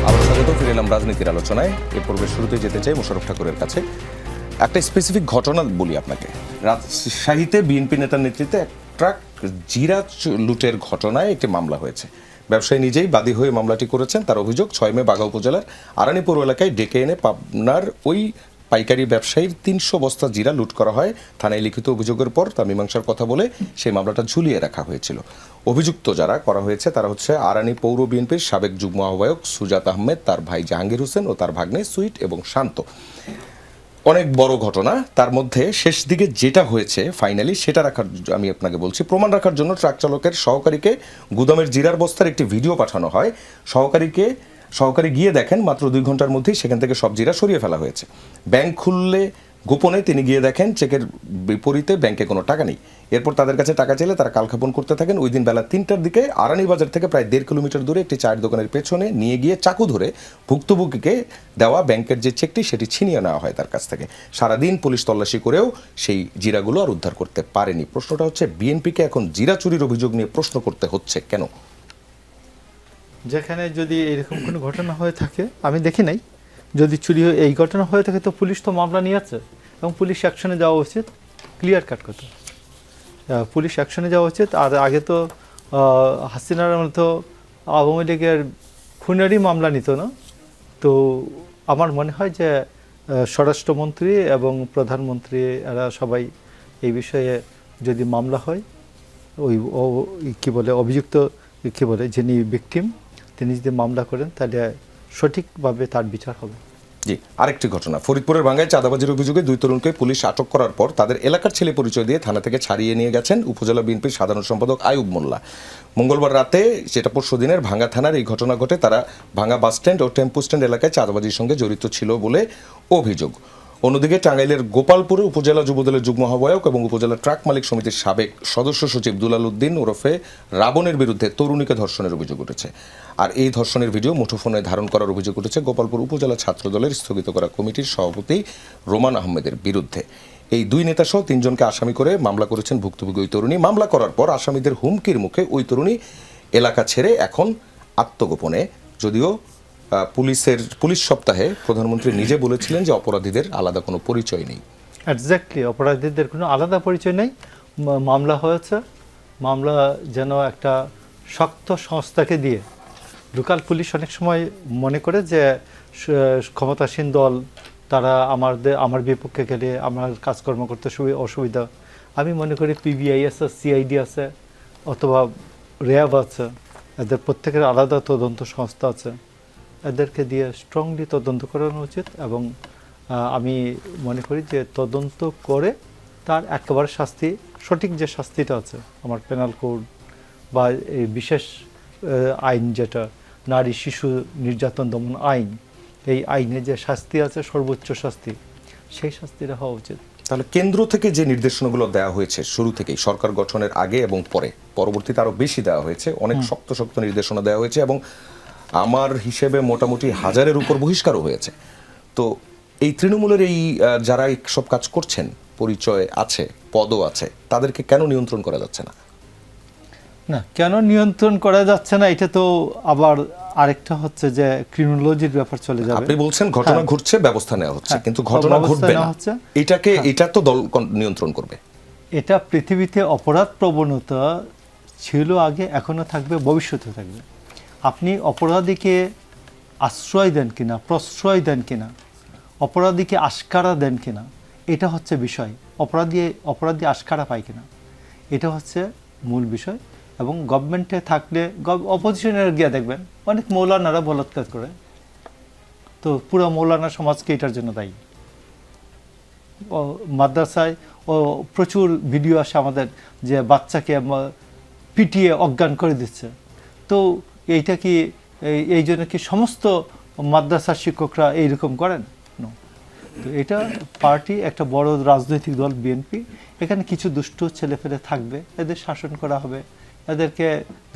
আবার স্বাগত, ফিরে এলাম রাজনীতির আলোচনায়। এ পর্বের শুরুতে যেতে চাই মোশাররফ ঠাকুরের কাছে। একটা স্পেসিফিক ঘটনা বলি আপনাকে। রাজশাহীতে বিএনপি নেতার নেতৃত্বে এক ট্রাক জিরা লুটের ঘটনায় একটি মামলা হয়েছে। ব্যবসায়ী নিজেই বাদী হয়ে মামলাটি করেছেন। তার অভিযোগ, 6 মে বাঘা উপজেলার আরানি পৌর এলাকায় ডেকে এনে পাবনার ওই পাইকারি ব্যবসায়ীর 300 বস্তা জিরা লুট করা হয়। থানায় লিখিত অভিযোগের পর তা মীমাংসার কথা বলে সেই মামলাটা ঝুলিয়ে রাখা হয়েছিল। অভিযুক্ত যারা করা হয়েছে তারা হচ্ছে আরানি পৌর বিএনপির সাবেক যুগ্ম আহ্বায়ক সুজাত আহমেদ, তার ভাই জাহাঙ্গীর হোসেন ও তার ভাগ্নে সুইট এবং শান্ত। অনেক বড় ঘটনা। তার মধ্যে শেষ দিকে যেটা হয়েছে ফাইনালি, সেটা রাখার আমি আপনাকে বলছি, প্রমাণ রাখার জন্য ট্রাক চালকের সহকারীকে গুদামের জিরার বস্তার একটি ভিডিও পাঠানো হয়। সহকারী গিয়ে দেখেন মাত্র 2 ঘন্টার মধ্যেই সেখান থেকে সব জিরা সরিয়ে ফেলা হয়েছে। ব্যাংক খুললে গোপনে তিনি গিয়ে দেখেন চেকের বিপরীতে ব্যাংকে কোনো টাকা নেই। এরপর তাদের কাছে টাকা চাইলে তারা কালক্ষেপণ করতে থাকেন। ওই দিন বেলা 3টার দিকে আরানি বাজার থেকে প্রায় 1.5 কিলোমিটার দূরে একটি চায়ের দোকানের পেছনে নিয়ে গিয়ে চাকু ধরে ভুক্তভোগীকে দেওয়া ব্যাংকের যে চেকটি সেটি ছিনিয়ে নেওয়া হয় তার কাছ থেকে। সারাদিন পুলিশ তল্লাশি করেও সেই জিরাগুলো আর উদ্ধার করতে পারেনি। প্রশ্নটা হচ্ছে, বিএনপিকে এখন জিরা চুরির অভিযোগ নিয়ে প্রশ্ন করতে হচ্ছে কেন?
যেখানে যদি এরকম কোনো ঘটনা হয়ে থাকে, আমি দেখি নাই, যদি চুরি এই ঘটনা হয়ে থাকে তো পুলিশ তো মামলা নিয়েছে এবং পুলিশ অ্যাকশনে যাওয়া উচিত, ক্লিয়ার কাট কথা। পুলিশ অ্যাকশনে যাওয়া উচিত। আর আগে তো হাসিনার মতো আওয়ামী লীগের খুনেরই মামলা নিত না। তো আমার মনে হয় যে স্বরাষ্ট্রমন্ত্রী এবং প্রধানমন্ত্রী এরা সবাই এই বিষয়ে যদি মামলা হয়, ওই কী বলে অভিযুক্ত কী বলে যিনি ভিকটিম তিনি যদি মামলা করেন তাহলে সঠিকভাবে তার বিচার হবে।
জি, আরেকটি ঘটনা, ফরিদপুরের ভাঙ্গায় চাঁদাবাজির অভিযোগে 2 তরুণকে পুলিশ আটক করার পর তাদের এলাকার ছেলে পরিচয় দিয়ে থানা থেকে ছাড়িয়ে নিয়ে গেছেন উপজেলা বিএনপির সাধারণ সম্পাদক আয়ুব মোল্লা। মঙ্গলবার রাতে, যেটা পরশু দিনের, ভাঙ্গা থানার এই ঘটনা ঘটে। তারা ভাঙ্গা বাসস্ট্যান্ড ও টেম্পো স্ট্যান্ড এলাকায় চাঁদাবাজির সঙ্গে জড়িত ছিল বলে অভিযোগ। অন্যদিকে টাঙ্গাইলের গোপালপুরে উপজেলা যুবদলের যুগ্ম আহ্বায়ক এবং উপজেলা ট্রাক মালিক সমিতির সাবেক সদস্য সচিব দুলাল উদ্দিন ওরফে রাবণের বিরুদ্ধে তরুণীকে ধর্ষণের অভিযোগ উঠেছে। আর এই ধর্ষণের ভিডিও মুঠোফোনে ধারণ করার অভিযোগ উঠেছে গোপালপুর উপজেলা ছাত্রদলের স্থগিত করা কমিটির সভাপতি রোমান আহমেদের বিরুদ্ধে। এই 2 নেতাসহ 3 জনকে আসামি করে মামলা করেছেন ভুক্তভোগী ওই তরুণী। মামলা করার পর আসামিদের হুমকির মুখে ওই তরুণী এলাকা ছেড়ে এখন আত্মগোপনে। যদিও পুলিশ সপ্তাহে প্রধানমন্ত্রী নিজে বলেছিলেন যে অপরাধীদের আলাদা কোনো পরিচয় নেই।
এক্স্যাক্টলি, অপরাধীদের কোনো আলাদা পরিচয় নেই। মামলা হয়েছে, মামলা যেন একটা শক্ত সংস্থাকে দিয়ে। লোকাল পুলিশ অনেক সময় মনে করে যে ক্ষমতাসীন দল, তারা আমার বিপক্ষে গেলে আমার কাজকর্ম করতে অসুবিধা। আমি মনে করি পিবিআই আছে, সিআইডি আছে, অথবা র্যাব আছে, এদের প্রত্যেকের আলাদা তদন্ত সংস্থা আছে। এদেরকে দিয়ে স্ট্রংলি তদন্ত করানো উচিত এবং আমি মনে করি যে তদন্ত করে তার একেবারে শাস্তি, সঠিক যে শাস্তিটা আছে আমার পেনাল কোড বা এই বিশেষ আইন যেটা নারী শিশু নির্যাতন দমন আইন, এই আইনে যে শাস্তি আছে সর্বোচ্চ শাস্তি, সেই শাস্তিটা হওয়া উচিত।
তাহলে কেন্দ্র থেকে যে নির্দেশনাগুলো দেওয়া হয়েছে শুরু থেকেই, সরকার গঠনের আগে এবং পরবর্তীতে আরও বেশি দেওয়া হয়েছে, অনেক শক্ত শক্ত নির্দেশনা দেওয়া হয়েছে এবং আমার হিসেবে মোটামুটি 1000-এর উপর বহিষ্কারও হয়েছে। তো এই তৃণমূলের এই যারা সব কাজ করছেন, পরিচয় আছে, পদও আছে, তাদেরকে কেন নিয়ন্ত্রণ করা যাচ্ছে না?
না, কেন নিয়ন্ত্রণ করা যাচ্ছে না, এটা তো আবার আরেকটা হচ্ছে যে ক্রিমিনোলজির ব্যাপার চলে যাবে।
আপনি বলছেন ঘটনা ঘটছে, ব্যবস্থা নেওয়া হচ্ছে, কিন্তু ঘটনা ঘটবে না, এটা তো দল নিয়ন্ত্রণ করবে।
এটা পৃথিবীতে অপরাধ প্রবণতা ছিল আগে, এখনো থাকবে, ভবিষ্যতে থাকবে। আপনি অপরাধীকে আশ্রয় দেন কিনা, প্রশ্রয় দেন কিনা, অপরাধীকে আশকারা দেন কিনা, এটা হচ্ছে বিষয়। অপরাধী আশকারা পায় কিনা, এটা হচ্ছে মূল বিষয়। এবং গভর্নমেন্টে থাকলে, অপোজিশনের গিয়ে দেখবেন অনেক মৌলানারা বলাৎকার করে, তো পুরো মৌলানা সমাজকে এটার জন্য দায়ী। মাদ্রাসায় প্রচুর ভিডিও আসে আমাদের যে বাচ্চাকে পিটিয়ে অজ্ঞান করে দিচ্ছে। তো এইটা কি এই জন্য কি সমস্ত মাদ্রাসার শিক্ষকরা এইরকম করেন? তো এটা পার্টি একটা বড় রাজনৈতিক দল বিএনপি, এখানে কিছু দুষ্ট ছেলেফেলে থাকবে, এদের শাসন করা হবে, এদেরকে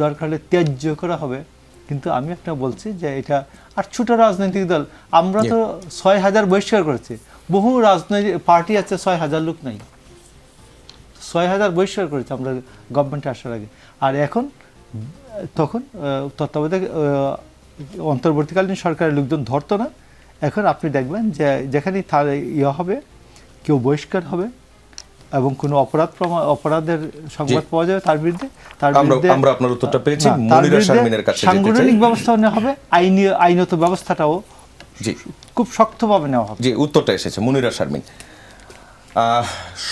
দরকার হলে ত্যায্য করা হবে। কিন্তু আমি একটা বলছি যে এটা আর ছোট রাজনৈতিক দল, আমরা তো 6,000 বহিষ্কার করেছি, বহু রাজনৈতিক পার্টি আছে 6,000 লোক নাই, 6,000 বহিষ্কার করেছি আমরা গভর্নমেন্টে আসার আগে। আর এখন তখন তত্ত্বাবধায়ক অন্তর্বর্তীকালীন সরকারের লোকজন ধরতো না। এখন আপনি দেখবেন যে যেখানেই তার ইয়ে হবে, কেউ বহিষ্কার হবে এবং কোনো অপরাধের সংবাদ পাওয়া যাবে তার বিরুদ্ধে
আমরা আপনার উত্তরটা পেয়েছি। মনিরা শারমিনের কাছে
সাংগঠনিক ব্যবস্থা নেওয়া হবে, আইনত ব্যবস্থাটাও
জি
খুব শক্তভাবে নেওয়া হবে।
জি, উত্তরটা এসেছে মনিরা শারমিন।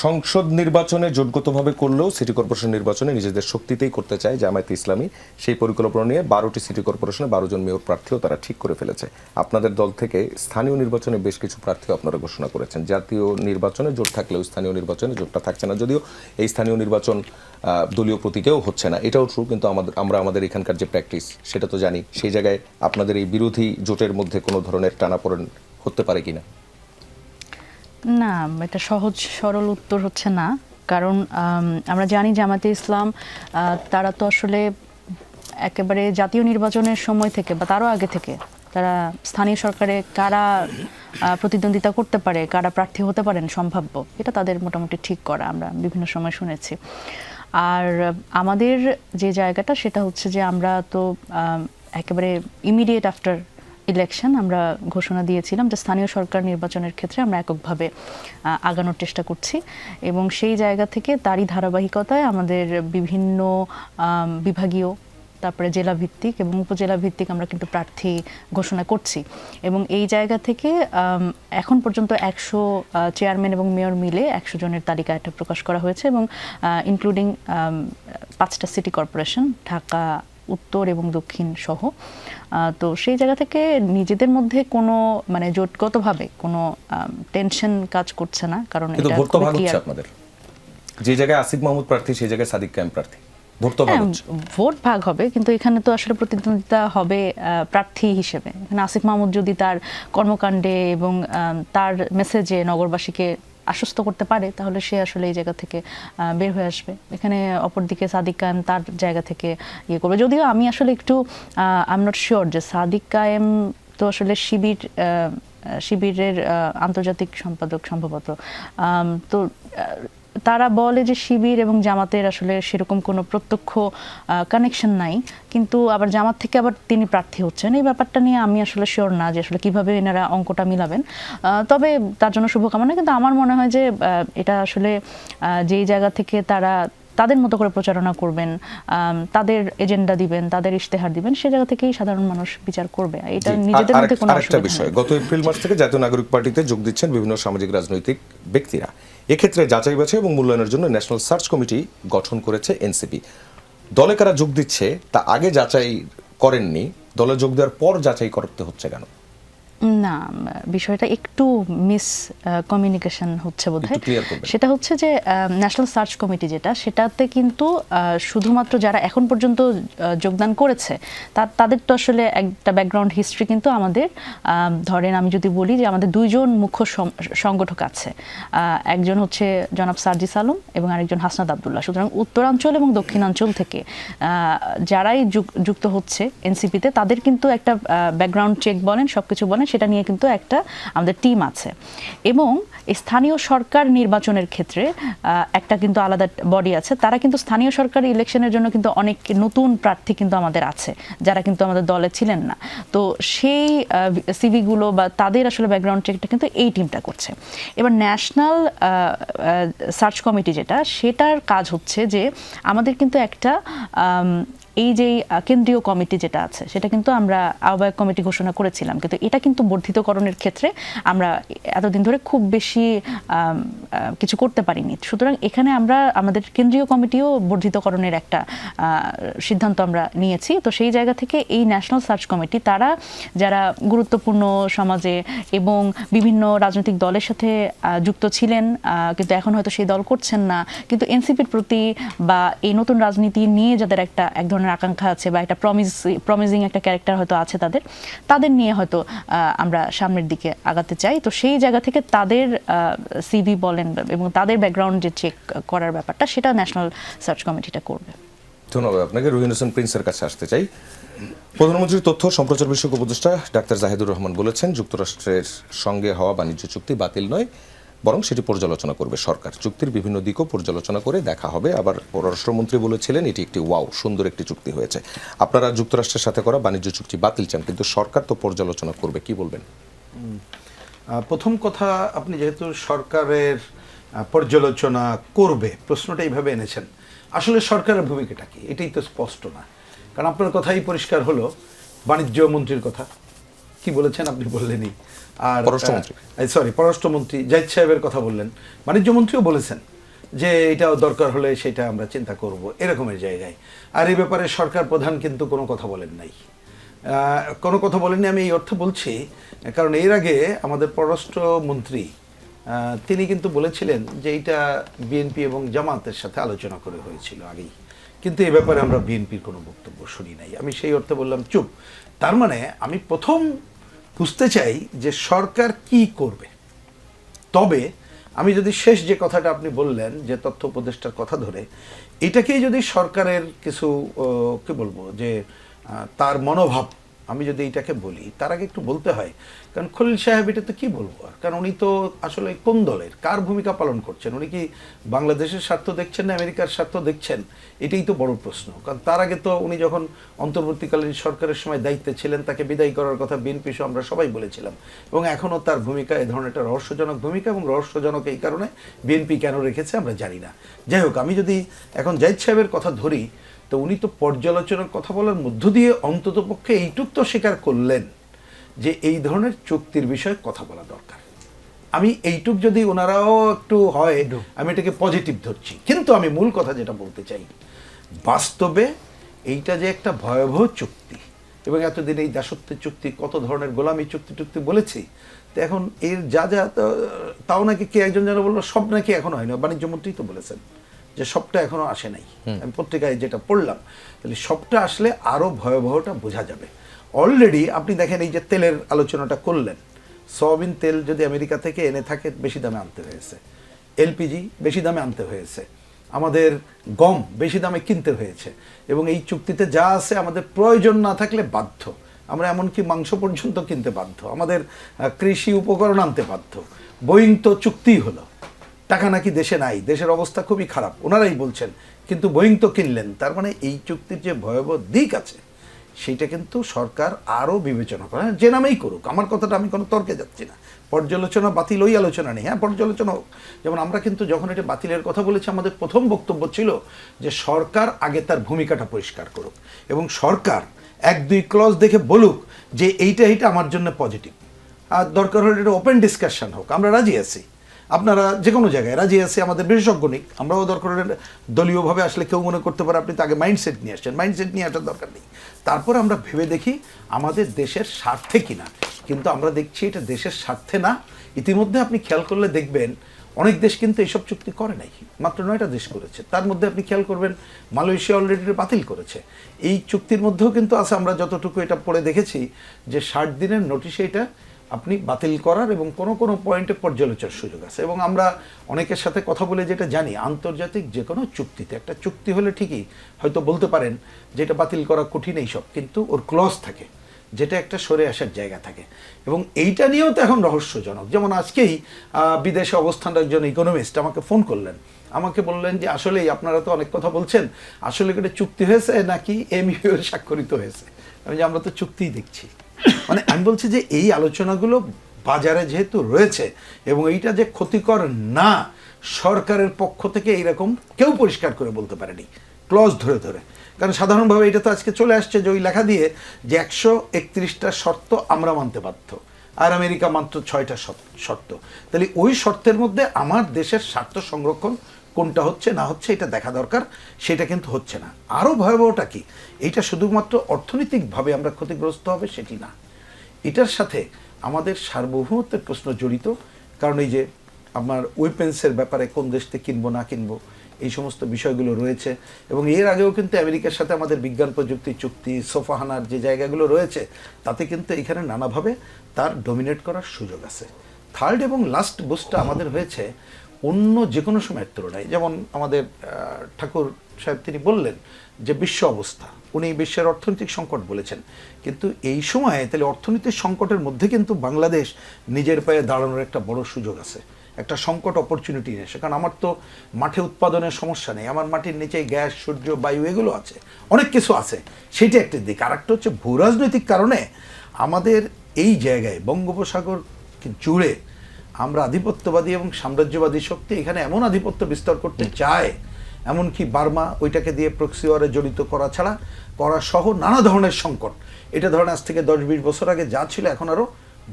সংসদ নির্বাচনে জোটগতভাবে করলেও সিটি কর্পোরেশন নির্বাচনে নিজেদের শক্তিতেই করতে চায় জামায়াতে ইসলামী। সেই পরিকল্পনা নিয়ে 12টি সিটি কর্পোরেশনে 12 জন মেয়র প্রার্থীও তারা ঠিক করে ফেলেছে। আপনাদের দল থেকে স্থানীয় নির্বাচনে বেশ কিছু প্রার্থীও আপনারা ঘোষণা করেছেন। জাতীয় নির্বাচনে জোট থাকলেও স্থানীয় নির্বাচনে জোটটা থাকছে না, যদিও এই স্থানীয় নির্বাচন দলীয় প্রতীকেও হচ্ছে না, এটাও ট্রু। কিন্তু আমরা আমাদের এখানকার যে প্র্যাকটিস সেটা তো জানি। সেই জায়গায় আপনাদের এই বিরোধী জোটের মধ্যে কোনো ধরনের টানাপোড়েন হতে পারে কিনা?
না, এটা সহজ সরল উত্তর হচ্ছে না। কারণ আমরা জানি জামায়াতে ইসলাম তারা তো আসলে একেবারে জাতীয় নির্বাচনের সময় থেকে বা তারও আগে থেকে তারা স্থানীয় সরকারে কারা প্রতিদ্বন্দ্বিতা করতে পারে, কারা প্রার্থী হতে পারেন সম্ভাব্য, এটা তাদের মোটামুটি ঠিক করা আমরা বিভিন্ন সময় শুনেছি। আর আমাদের যে জায়গাটা সেটা হচ্ছে যে আমরা তো একেবারে ইমিডিয়েট আফটার ইলেকশন আমরা ঘোষণা দিয়েছিলাম যে স্থানীয় সরকার নির্বাচনের ক্ষেত্রে আমরা এককভাবে আগানোর চেষ্টা করছি, এবং সেই জায়গা থেকে তারই ধারাবাহিকতায় আমাদের বিভিন্ন বিভাগীয়, তারপরে জেলা ভিত্তিক এবং উপজেলা ভিত্তিক আমরা কিন্তু প্রার্থী ঘোষণা করছি। এবং এই জায়গা থেকে এখন পর্যন্ত 100 চেয়ারম্যান এবং মেয়র মিলে 100 জনের তালিকা একটা প্রকাশ করা হয়েছে, এবং ইনক্লুডিং 5টা সিটি কর্পোরেশন, ঢাকা উত্তর এবং দক্ষিণ সহ। তো সেই জায়গা থেকে নিজেদের মধ্যে কোনো মানে জোটগতভাবে কোনো টেনশন কাজ করছে না, কারণ এটা
ভোট তো ভাগ হচ্ছে আপনাদের। যে জায়গায় আসিফ মাহমুদ প্রার্থী সেই জায়গায় সাদিক কায়েম প্রার্থী,
ভোট ভাগ হবে, কিন্তু এখানে তো আসলে প্রতিদ্বন্দ্বিতা হবে প্রার্থী হিসেবে। এখানে আসিফ মাহমুদ যদি তার কর্মকাণ্ডে এবং তার মেসেজে নগরবাসীকে আশ্বস্ত করতে পারে, তাহলে সে আসলে এই জায়গা থেকে বের হয়ে আসবে। এখানে অপরদিকে সাদিক কায়েম তার জায়গা থেকে ইয়ে করবে। যদিও আমি আসলে একটু আই এম নট শিওর যে সাদিক কায়েম তো আসলে শিবিরের আন্তর্জাতিক সম্পাদক সম্ভবত। তো তারা বলে যে শিবির এবং জামাতের আসলে সেরকম কোনো প্রত্যক্ষ কানেকশন নাই, কিন্তু আবার জামাত থেকে আবার তিনি প্রার্থী হচ্ছেন। এই ব্যাপারটা নিয়ে আমি আসলে শিওর না যে আসলে কিভাবে এনারা অঙ্কটা মিলাবেন। তবে তার জন্য শুভকামনা। কিন্তু আমার মনে হয় যে এটা আসলে যেই জায়গা থেকে তারা তাদের মতো করে প্রচারণা করবেন, তাদের এজেন্ডা দিবেন, তাদের ইশতেহার দিবেন, সে জায়গা থেকেই সাধারণ মানুষ বিচার করবে। এটা নিজেদের মধ্যে কোনো
আরেকটা বিষয়, গত এপ্রিল মাস থেকে জাতীয় নাগরিক পার্টিতে যোগ দিচ্ছেন বিভিন্ন সামাজিক রাজনৈতিক ব্যক্তিরা। এক্ষেত্রে যাচাই বাছাই এবং মূল্যায়নের জন্য ন্যাশনাল সার্চ কমিটি গঠন করেছে এনসিপি। দলে কারা যোগ দিচ্ছে তা আগে যাচাই করেননি, দলে যোগ দেওয়ার পর যাচাই করতে হচ্ছে কেন?
না, বিষয়টা একটু মিস কমিউনিকেশন হচ্ছে বোধহয়। সেটা হচ্ছে যে ন্যাশনাল সার্চ কমিটি যেটা, সেটাতে কিন্তু শুধুমাত্র যারা এখন পর্যন্ত যোগদান করেছে তাদের তো আসলে একটা ব্যাকগ্রাউন্ড হিস্ট্রি কিন্তু আমাদের, ধরেন আমি যদি বলি যে আমাদের 2 জন মুখ্য সংগঠক আছে, একজন হচ্ছে জনাব সার্জিস আলম এবং আরেকজন হাসনাত আবদুল্লাহ। সুতরাং উত্তরাঞ্চল এবং দক্ষিণাঞ্চল থেকে যারাই যুক্ত হচ্ছে এনসিপিতে, তাদের কিন্তু একটা ব্যাকগ্রাউন্ড চেক বলেন, সবকিছু বলেন, সেটা নিয়ে কিন্তু একটা আমাদের টিম আছে। এবং স্থানীয় সরকার নির্বাচনের ক্ষেত্রে একটা কিন্তু আলাদা বডি আছে, তারা কিন্তু স্থানীয় সরকার ইলেকশনের জন্য কিন্তু অনেক নতুন প্রার্থী কিন্তু আমাদের আছে, যারা কিন্তু আমাদের দলে ছিলেন না। তো সেই সিভিগুলো বা তাদের আসলে ব্যাকগ্রাউন্ড চেকটা কিন্তু এই টিমটা করছে। এবার ন্যাশনাল সার্চ কমিটি যেটা, সেটার কাজ হচ্ছে যে আমাদের কিন্তু একটা এই যে কেন্দ্রীয় কমিটি যেটা আছে, সেটা কিন্তু আমরা আহ্বায়ক কমিটি ঘোষণা করেছিলাম, কিন্তু এটা কিন্তু বর্ধিতকরণের ক্ষেত্রে আমরা এতদিন ধরে খুব বেশি কিছু করতে পারিনি। সুতরাং এখানে আমরা আমাদের কেন্দ্রীয় কমিটিও বর্ধিতকরণের একটা সিদ্ধান্ত আমরা নিয়েছি। তো সেই জায়গা থেকে এই ন্যাশনাল সার্চ কমিটি তারা যারা গুরুত্বপূর্ণ সমাজে এবং বিভিন্ন রাজনৈতিক দলের সাথে যুক্ত ছিলেন, কিন্তু এখন হয়তো সেই দল করছেন না, কিন্তু এনসিপির প্রতি বা এই নতুন রাজনীতি নিয়ে যাদের একটা এক ধরনের আকাঙ্ক্ষা আছে বা একটা প্রমিজিং একটা ক্যারেক্টার হয়তো আছে তাদের নিয়ে হয়তো আমরা সামনের দিকে আগাতে চাই। তো সেই জায়গা থেকে তাদের সিভি বলেন এবং তাদের ব্যাকগ্রাউন্ড যে চেক করার ব্যাপারটা, সেটা ন্যাশনাল সার্চ কমিটিটা করবে।
ধন্যবাদ আপনাকে। রুহিন হোসেন প্রিন্সের কাছে আসতে চাই। প্রধানমন্ত্রীর তথ্য সম্প্রচার বিষয়ক উপদেষ্টা ডাক্তার জাহিদুর রহমান বলেছেন, যুক্তরাষ্ট্রের সঙ্গে হওয়া বাণিজ্য চুক্তি বাতিল নয়, বরং সেটি পর্যালোচনা করবে সরকার। চুক্তির বিভিন্ন দিকও পর্যালোচনা করে দেখা হবে। আবার পররাষ্ট্রমন্ত্রী বলেছিলেন এটি একটি সুন্দর একটি চুক্তি হয়েছে। আপনারা যুক্তরাষ্ট্রের সাথে করা বাণিজ্য চুক্তি বাতিল চান, কিন্তু সরকার তো পর্যালোচনা করবে, কি বলবেন?
প্রথম কথা, আপনি যেহেতু সরকারের পর্যালোচনা করবে প্রশ্নটা এইভাবে এনেছেন, আসলে সরকারের ভূমিকাটা কি এটাই তো স্পষ্ট না। কারণ আপনার কথাই পরিষ্কার হলো, বাণিজ্য মন্ত্রীর কথা কি বলেছেন আপনি বললেনই, আর পররাষ্ট্রমন্ত্রী জাহিদ সাহেবের কথা বললেন, বাণিজ্য মন্ত্রীও বলেছেন যে এটাও দরকার হলে সেটা আমরা চিন্তা করব, এরকমের জায়গায়। আর এই ব্যাপারে সরকার প্রধান কিন্তু কোনো কথা বলেন নাই, কোনো কথা বলেননি। আমি এই অর্থে বলছি কারণ এর আগে আমাদের পররাষ্ট্রমন্ত্রী তিনি কিন্তু বলেছিলেন যে এইটা বিএনপি এবং জামাতের সাথে আলোচনা করে হয়েছিল আগেই, কিন্তু এ ব্যাপারে আমরা বিএনপির কোনো বক্তব্য শুনি নাই। আমি সেই অর্থে বললাম চুপ। তার মানে আমি প্রথম বুঝতে চাই যে সরকার কি করবে। তবে আমি যদি শেষ যে কথাটা আপনি বললেন যে তথ্য উপদেষ্টার কথা ধরে, এটাকেই যদি সরকারের কিছু কি বলবো যে তার মনোভাব, আমি যদি এটাকে বলি, তার আগে একটু বলতে হয়, কারণ খলিল সাহেব এটা তো কী বলবো আর, কারণ উনি তো আসলে কোন দলের কার ভূমিকা পালন করছেন, উনি কি বাংলাদেশের স্বার্থ দেখছেন না আমেরিকার স্বার্থ দেখছেন, এটাই তো বড় প্রশ্ন। কারণ তার আগে তো উনি যখন অন্তর্বর্তীকালীন সরকারের সময় দায়িত্বে ছিলেন, তাকে বিদায় করার কথা বিএনপি সহ আমরা সবাই বলেছিলাম, এবং এখনও তার ভূমিকা এ ধরনের একটা রহস্যজনক ভূমিকা, এবং রহস্যজনক এই কারণে বিএনপি কেন রেখেছে আমরা জানি না। যাই হোক, আমি যদি এখন জাহিদ সাহেবের কথা ধরি, তো উনি তো পর্যালোচনার কথা বলার মধ্য দিয়ে অন্ততপক্ষে এইটুক তো স্বীকার করলেন যে এই ধরনের চুক্তির বিষয়ে কথা বলা দরকার। আমি এইটুক যদি ওনারাও একটু হয়, আমি এটাকে পজিটিভ ধরছি। কিন্তু আমি মূল কথা যেটা বলতে চাই, বাস্তবে এইটা যে একটা ভয়াবহ চুক্তি, এবং এতদিন এই দাসত্বের চুক্তি, কত ধরনের গোলামি চুক্তি বলেছি, তো এখন এর যা তাও নাকি কে একজন যেন বললো সব নাকি এখনো হয়নি, বাণিজ্য মন্ত্রী তো বলেছেন যে সবটা এখনো আসে নাই। আমি পত্রিকায় যেটা পড়লাম, তাহলে সবটা আসলে আরো ভয়াবহটা বোঝা যাবে। অলরেডি আপনি দেখেন, এই যে তেলের আলোচনাটা করলেন, সয়াবিন তেল যদি আমেরিকা থেকে এনে থাকে বেশি দামে আনতে হয়েছে, এলপিজি বেশি দামে আনতে হয়েছে, আমাদের গম বেশি দামে কিনতে হয়েছে, এবং এই চুক্তিতে যা আছে আমাদের প্রয়োজন না থাকলে বাধ্য, আমরা এমনকি মাংস পর্যন্ত কিনতে বাধ্য, আমাদের কৃষি উপকরণ আনতে বাধ্য। বোয়িং তো চুক্তিই হলো, টাকা নাকি দেশে নাই, দেশের অবস্থা খুবই খারাপ ওনারাই বলছেন, কিন্তু বোয়িং তো কিনলেন। তার মানে এই চুক্তির যে ভয়াবহ দিক আছে সেইটা কিন্তু সরকার আরও বিবেচনা করে, যে নামেই করুক। আমার কথাটা আমি কোনো তর্কে যাচ্ছি না, পর্যালোচনা বাতিল ওই আলোচনা নেই, হ্যাঁ পর্যালোচনা হোক। যেমন আমরা কিন্তু যখন এটা বাতিলের কথা বলেছি, আমাদের প্রথম বক্তব্য ছিল যে সরকার আগে তার ভূমিকাটা পরিষ্কার করুক, এবং সরকার 1-2 ক্লজ দেখে বলুক যে এইটা আমার জন্য পজিটিভ, আর দরকার হলে এটা ওপেন ডিসকাশন হোক, আমরা রাজি আছি। আপনারা যে কোনো জায়গায় রাজি আছে, আমাদের বিশেষজ্ঞ নিক, আমরাও দরকার হলে দলীয়ভাবে আসলে কেউ মনে করতে পারে আপনি তো আগে মাইন্ডসেট নিয়ে আসছেন, মাইন্ডসেট নিয়ে আসার দরকার নেই। তারপর আমরা ভেবে দেখি আমাদের দেশের স্বার্থে কিনা, কিন্তু আমরা দেখছি এটা দেশের স্বার্থে না। ইতিমধ্যে আপনি খেয়াল করলে দেখবেন অনেক দেশ কিন্তু এইসব চুক্তি করে নাই, মাত্র 9টা দেশ করেছে। তার মধ্যে আপনি খেয়াল করবেন মালয়েশিয়া অলরেডি বাতিল করেছে। এই চুক্তির মধ্যেও কিন্তু আছে, আমরা যতটুকু এটা পড়ে দেখেছি যে 60 দিনের নোটিশে এটা আপনি বাতিল করার এবং কোনো পয়েন্টে পর্যালোচনার সুযোগ আছে। এবং আমরা অনেকের সাথে কথা বলে যেটা জানি, আন্তর্জাতিক যে কোনো চুক্তিতে, একটা চুক্তি হলে ঠিকই হয়তো বলতে পারেন যে এটা বাতিল করা কঠিন এইসব, কিন্তু ওর ক্লজ থাকে যেটা একটা সরে আসার জায়গা থাকে, এবং এইটা নিয়েও তো এখন রহস্যজনক। যেমন আজকেই বিদেশে অবস্থান একজন ইকোনমিস্ট আমাকে ফোন করলেন, আমাকে বললেন যে আসলেই আপনারা তো অনেক কথা বলছেন, আসলে এটা চুক্তি হয়েছে নাকি এমইউ স্বাক্ষরিত হয়েছে। আমি যে আমরা তো চুক্তিই দেখছি। মানে আমি বলছি যে এই আলোচনাগুলো বাজারে যেহেতু রয়েছে, এবং এইটা যে ক্ষতিকর না, সরকারের পক্ষ থেকে এইরকম কেউ পরিষ্কার করে বলতে পারেনি ক্লজ ধরে ধরে। কারণ সাধারণভাবে এটা তো আজকে চলে আসছে যে ওই লেখা দিয়ে যে 131টা শর্ত আমরা মানতে বাধ্য, আর আমেরিকা মাত্র 6টা শর্ত। তাহলে ওই শর্তের মধ্যে আমার দেশের স্বার্থ সংরক্ষণ কোনটা হচ্ছে না হচ্ছে এটা দেখা দরকার, সেটা কিন্তু হচ্ছে না। আরও ভয়াবহটা কি, এইটা শুধুমাত্র অর্থনৈতিকভাবে আমরা ক্ষতিগ্রস্ত হবে সেটি না, এটার সাথে আমাদের সার্বভৌমত্বের প্রশ্ন জড়িত। কারণ এই যে আমার ওয়েপেন্সের ব্যাপারে কোন দেশ থেকে কিনবো না কিনবো, এই সমস্ত বিষয়গুলো রয়েছে। এবং এর আগেও কিন্তু আমেরিকার সাথে আমাদের বিজ্ঞান প্রযুক্তি চুক্তি, সোফাহানার যে জায়গাগুলো রয়েছে, তাতে কিন্তু এখানে নানাভাবে তার ডমিনেট করার সুযোগ আছে। থার্ড এবং লাস্ট বুস্টটা আমাদের হয়েছে অন্য যে কোনো সময়ের তুলনায়। যেমন আমাদের ঠাকুর সাহেব তিনি বললেন যে বিশ্ব অবস্থা, উনি বিশ্বের অর্থনৈতিক সংকট বলেছেন, কিন্তু এই সময়ে তাহলে অর্থনৈতিক সংকটের মধ্যে কিন্তু বাংলাদেশ নিজের পায়ে দাঁড়ানোর একটা বড় সুযোগ আছে, একটা সংকট অপরচুনিটি এসে। কারণ আমার তো মাঠে উৎপাদনের সমস্যা নেই, আমার মাটির নিচে গ্যাস, সূর্য, বায়ু এগুলো আছে, অনেক কিছু আছে, সেইটা একটি দিক। আর একটা হচ্ছে ভূরাজনৈতিক কারণে আমাদের এই জায়গায় বঙ্গোপসাগর জুড়ে আমরা আধিপত্যবাদী এবং সাম্রাজ্যবাদী শক্তি এখানে এমন আধিপত্য বিস্তার করতে চায়, এমনকি বার্মা ওইটাকে দিয়ে প্রক্সি ওয়ারে জড়িত করা ছাড়া করা সহ নানা ধরনের সংকট। এটা ধরেন আজ থেকে 10-20 বছর আগে যা ছিল এখন আরও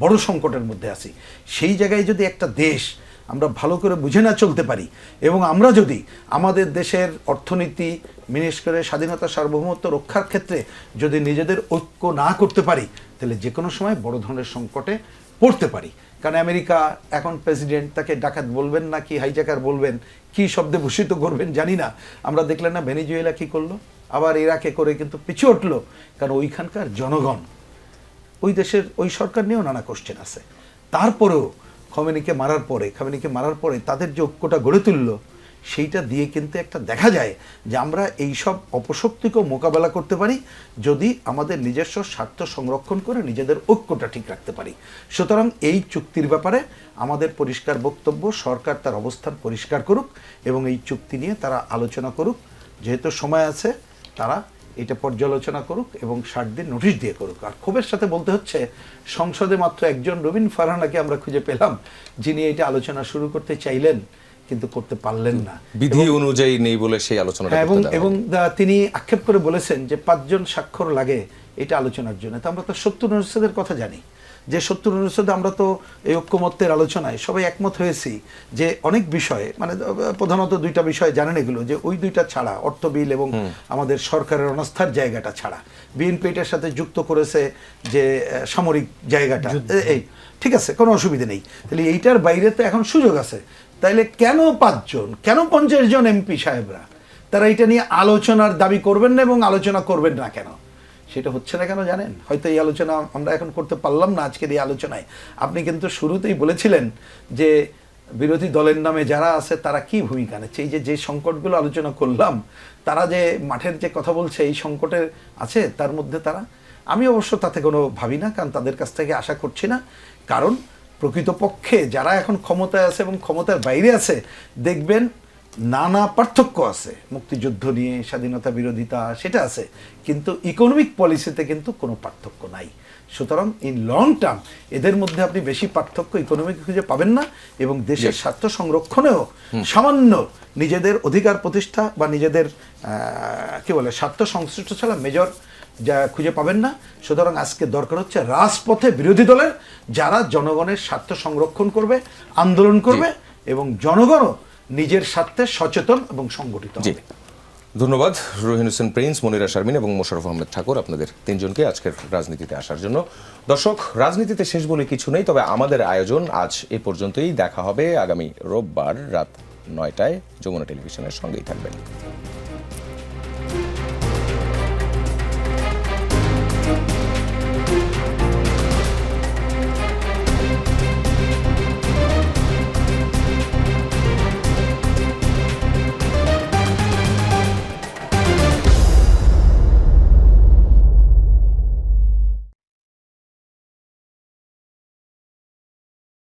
বড় সংকটের মধ্যে আছি। সেই জায়গায় যদি একটা দেশ আমরা ভালো করে বুঝে না চলতে পারি এবং আমরা যদি আমাদের দেশের অর্থনীতি বিশেষ করে স্বাধীনতা সার্বভৌমত্ব রক্ষার ক্ষেত্রে যদি নিজেদের ঐক্য না করতে পারি, তাহলে যে কোনো সময় বড় ধরনের সংকটে পড়তে পারি। কারণ আমেরিকা এখন প্রেসিডেন্ট, তাকে ডাকাত বলবেন না কি হাইজ্যাকার বলবেন, কি শব্দে ভূষিত করবেন জানি না। আমরা দেখলেন না ভেনেজুয়েলা কি করলো, আবার ইরাকে করে কিন্তু পিছু উঠলো, কারণ ওইখানকার জনগণ, ওই দেশের ওই সরকার নিয়েও নানা কোশ্চেন আছে। তারপরেও খামেনিকে মারার পরে তাদের যে ঐক্যটা গড়ে তুললো, সেইটা দিয়ে কিন্তু একটা দেখা যায় যে আমরা এই সব অপশক্তিকেও মোকাবেলা করতে পারি যদি আমাদের নিজস্ব স্বার্থ সংরক্ষণ করে নিজেদের ঐক্যটা ঠিক রাখতে পারি। সুতরাং এই চুক্তির ব্যাপারে আমাদের পরিষ্কার বক্তব্য, সরকার তার অবস্থান পরিষ্কার করুক এবং এই চুক্তি নিয়ে তারা আলোচনা করুক। যেহেতু সময় আছে, তারা এটা পর্যালোচনা করুক এবং 60 দিন নোটিশ দিয়ে করুক। আর ক্ষোভের সাথে বলতে হচ্ছে, সংসদে মাত্র একজন রবিন ফারহানাকে আমরা খুঁজে পেলাম যিনি এটা আলোচনা শুরু করতে চাইলেন কিন্তু করতে পারলেন না,
বিধি অনুযায়ী নেই বলে সেই আলোচনাটা করতে দেওয়া
এবং তিনি আক্ষেপ করে বলেছেন যে 5 জন স্বাক্ষর লাগে এটা আলোচনার জন্য। তো আমরা তো 70 অনুচ্ছেদের কথা জানি, যে 70 অনুচ্ছেদে আমরা তো এই ঐক্যমত্যের আলোচনায় সবাই একমত হয়েছি যে অনেক বিষয়ে, মানে প্রধানত 2টা বিষয় জানেন এগুলো, যে ওই 2টা ছাড়া অর্থ বিল এবং আমাদের সরকারের অনাস্থার জায়গাটা ছাড়া বিএনপি এটার সাথে যুক্ত করেছে যে সামরিক জায়গাটা, এই ঠিক আছে, কোনো অসুবিধা নেই। তাহলে এইটার বাইরে তো এখন সুযোগ আছে। তাইলে কেন 5 জন, কেন 50 জন এমপি সাহেবরা তারা এটা নিয়ে আলোচনার দাবি করবেন না এবং আলোচনা করবেন না কেন? সেটা হচ্ছে না কেন জানেন? হয়তো এই আলোচনা আমরা এখন করতে পারলাম না আজকের এই আলোচনায়। আপনি কিন্তু শুরুতেই বলেছিলেন যে বিরোধী দলের নামে যারা আছে তারা কি ভূমিকা নিচ্ছে। এই যে সংকটগুলো আলোচনা করলাম, তারা যে মাঠের যে কথা বলছে এই সংকটে আছে, তার মধ্যে তারা, আমি অবশ্য তাতে কোনো ভাবি না, কারণ তাদের কাছ থেকে আশা করছি না। কারণ প্রকৃতপক্ষে যারা এখন ক্ষমতায় আছে এবং ক্ষমতার বাইরে আছে, দেখবেন নানা পার্থক্য আছে, মুক্তিযুদ্ধ নিয়ে স্বাধীনতা বিরোধিতা সেটা আছে, কিন্তু ইকোনমিক পলিসিতে কিন্তু কোনো পার্থক্য নাই। সুতরাং ইন লং টার্ম এদের মধ্যে আপনি বেশি পার্থক্য ইকোনমিক খুঁজে পাবেন না, এবং দেশের স্বার্থ সংরক্ষণেও সামান্য নিজেদের অধিকার প্রতিষ্ঠা বা নিজেদের কি বলে স্বার্থ সংশ্লিষ্ট ছাড়া মেজর যা খুঁজে পাবেন না। সুতরাং আজকে দরকার হচ্ছে রাজপথে বিরোধী দলের যারা জনগণের স্বার্থ সংরক্ষণ করবে, আন্দোলন করবে এবং জনগণও নিজের স্বার্থে সচেতন এবং সংগঠিত হবে।
ধন্যবাদ রহিন হোসেন প্রিন্স, মনিরা শারমিন এবং মোশাররফ আহমেদ ঠাকুর, আপনাদের 3 জনকে আজকের রাজনীতিতে আসার জন্য। দর্শক, রাজনীতিতে শেষ বলে কিছু নেই, তবে আমাদের আয়োজন আজ এ পর্যন্তই। দেখা হবে আগামী রোববার রাত 9টায়। যমুনা টেলিভিশনের সঙ্গেই থাকবেন।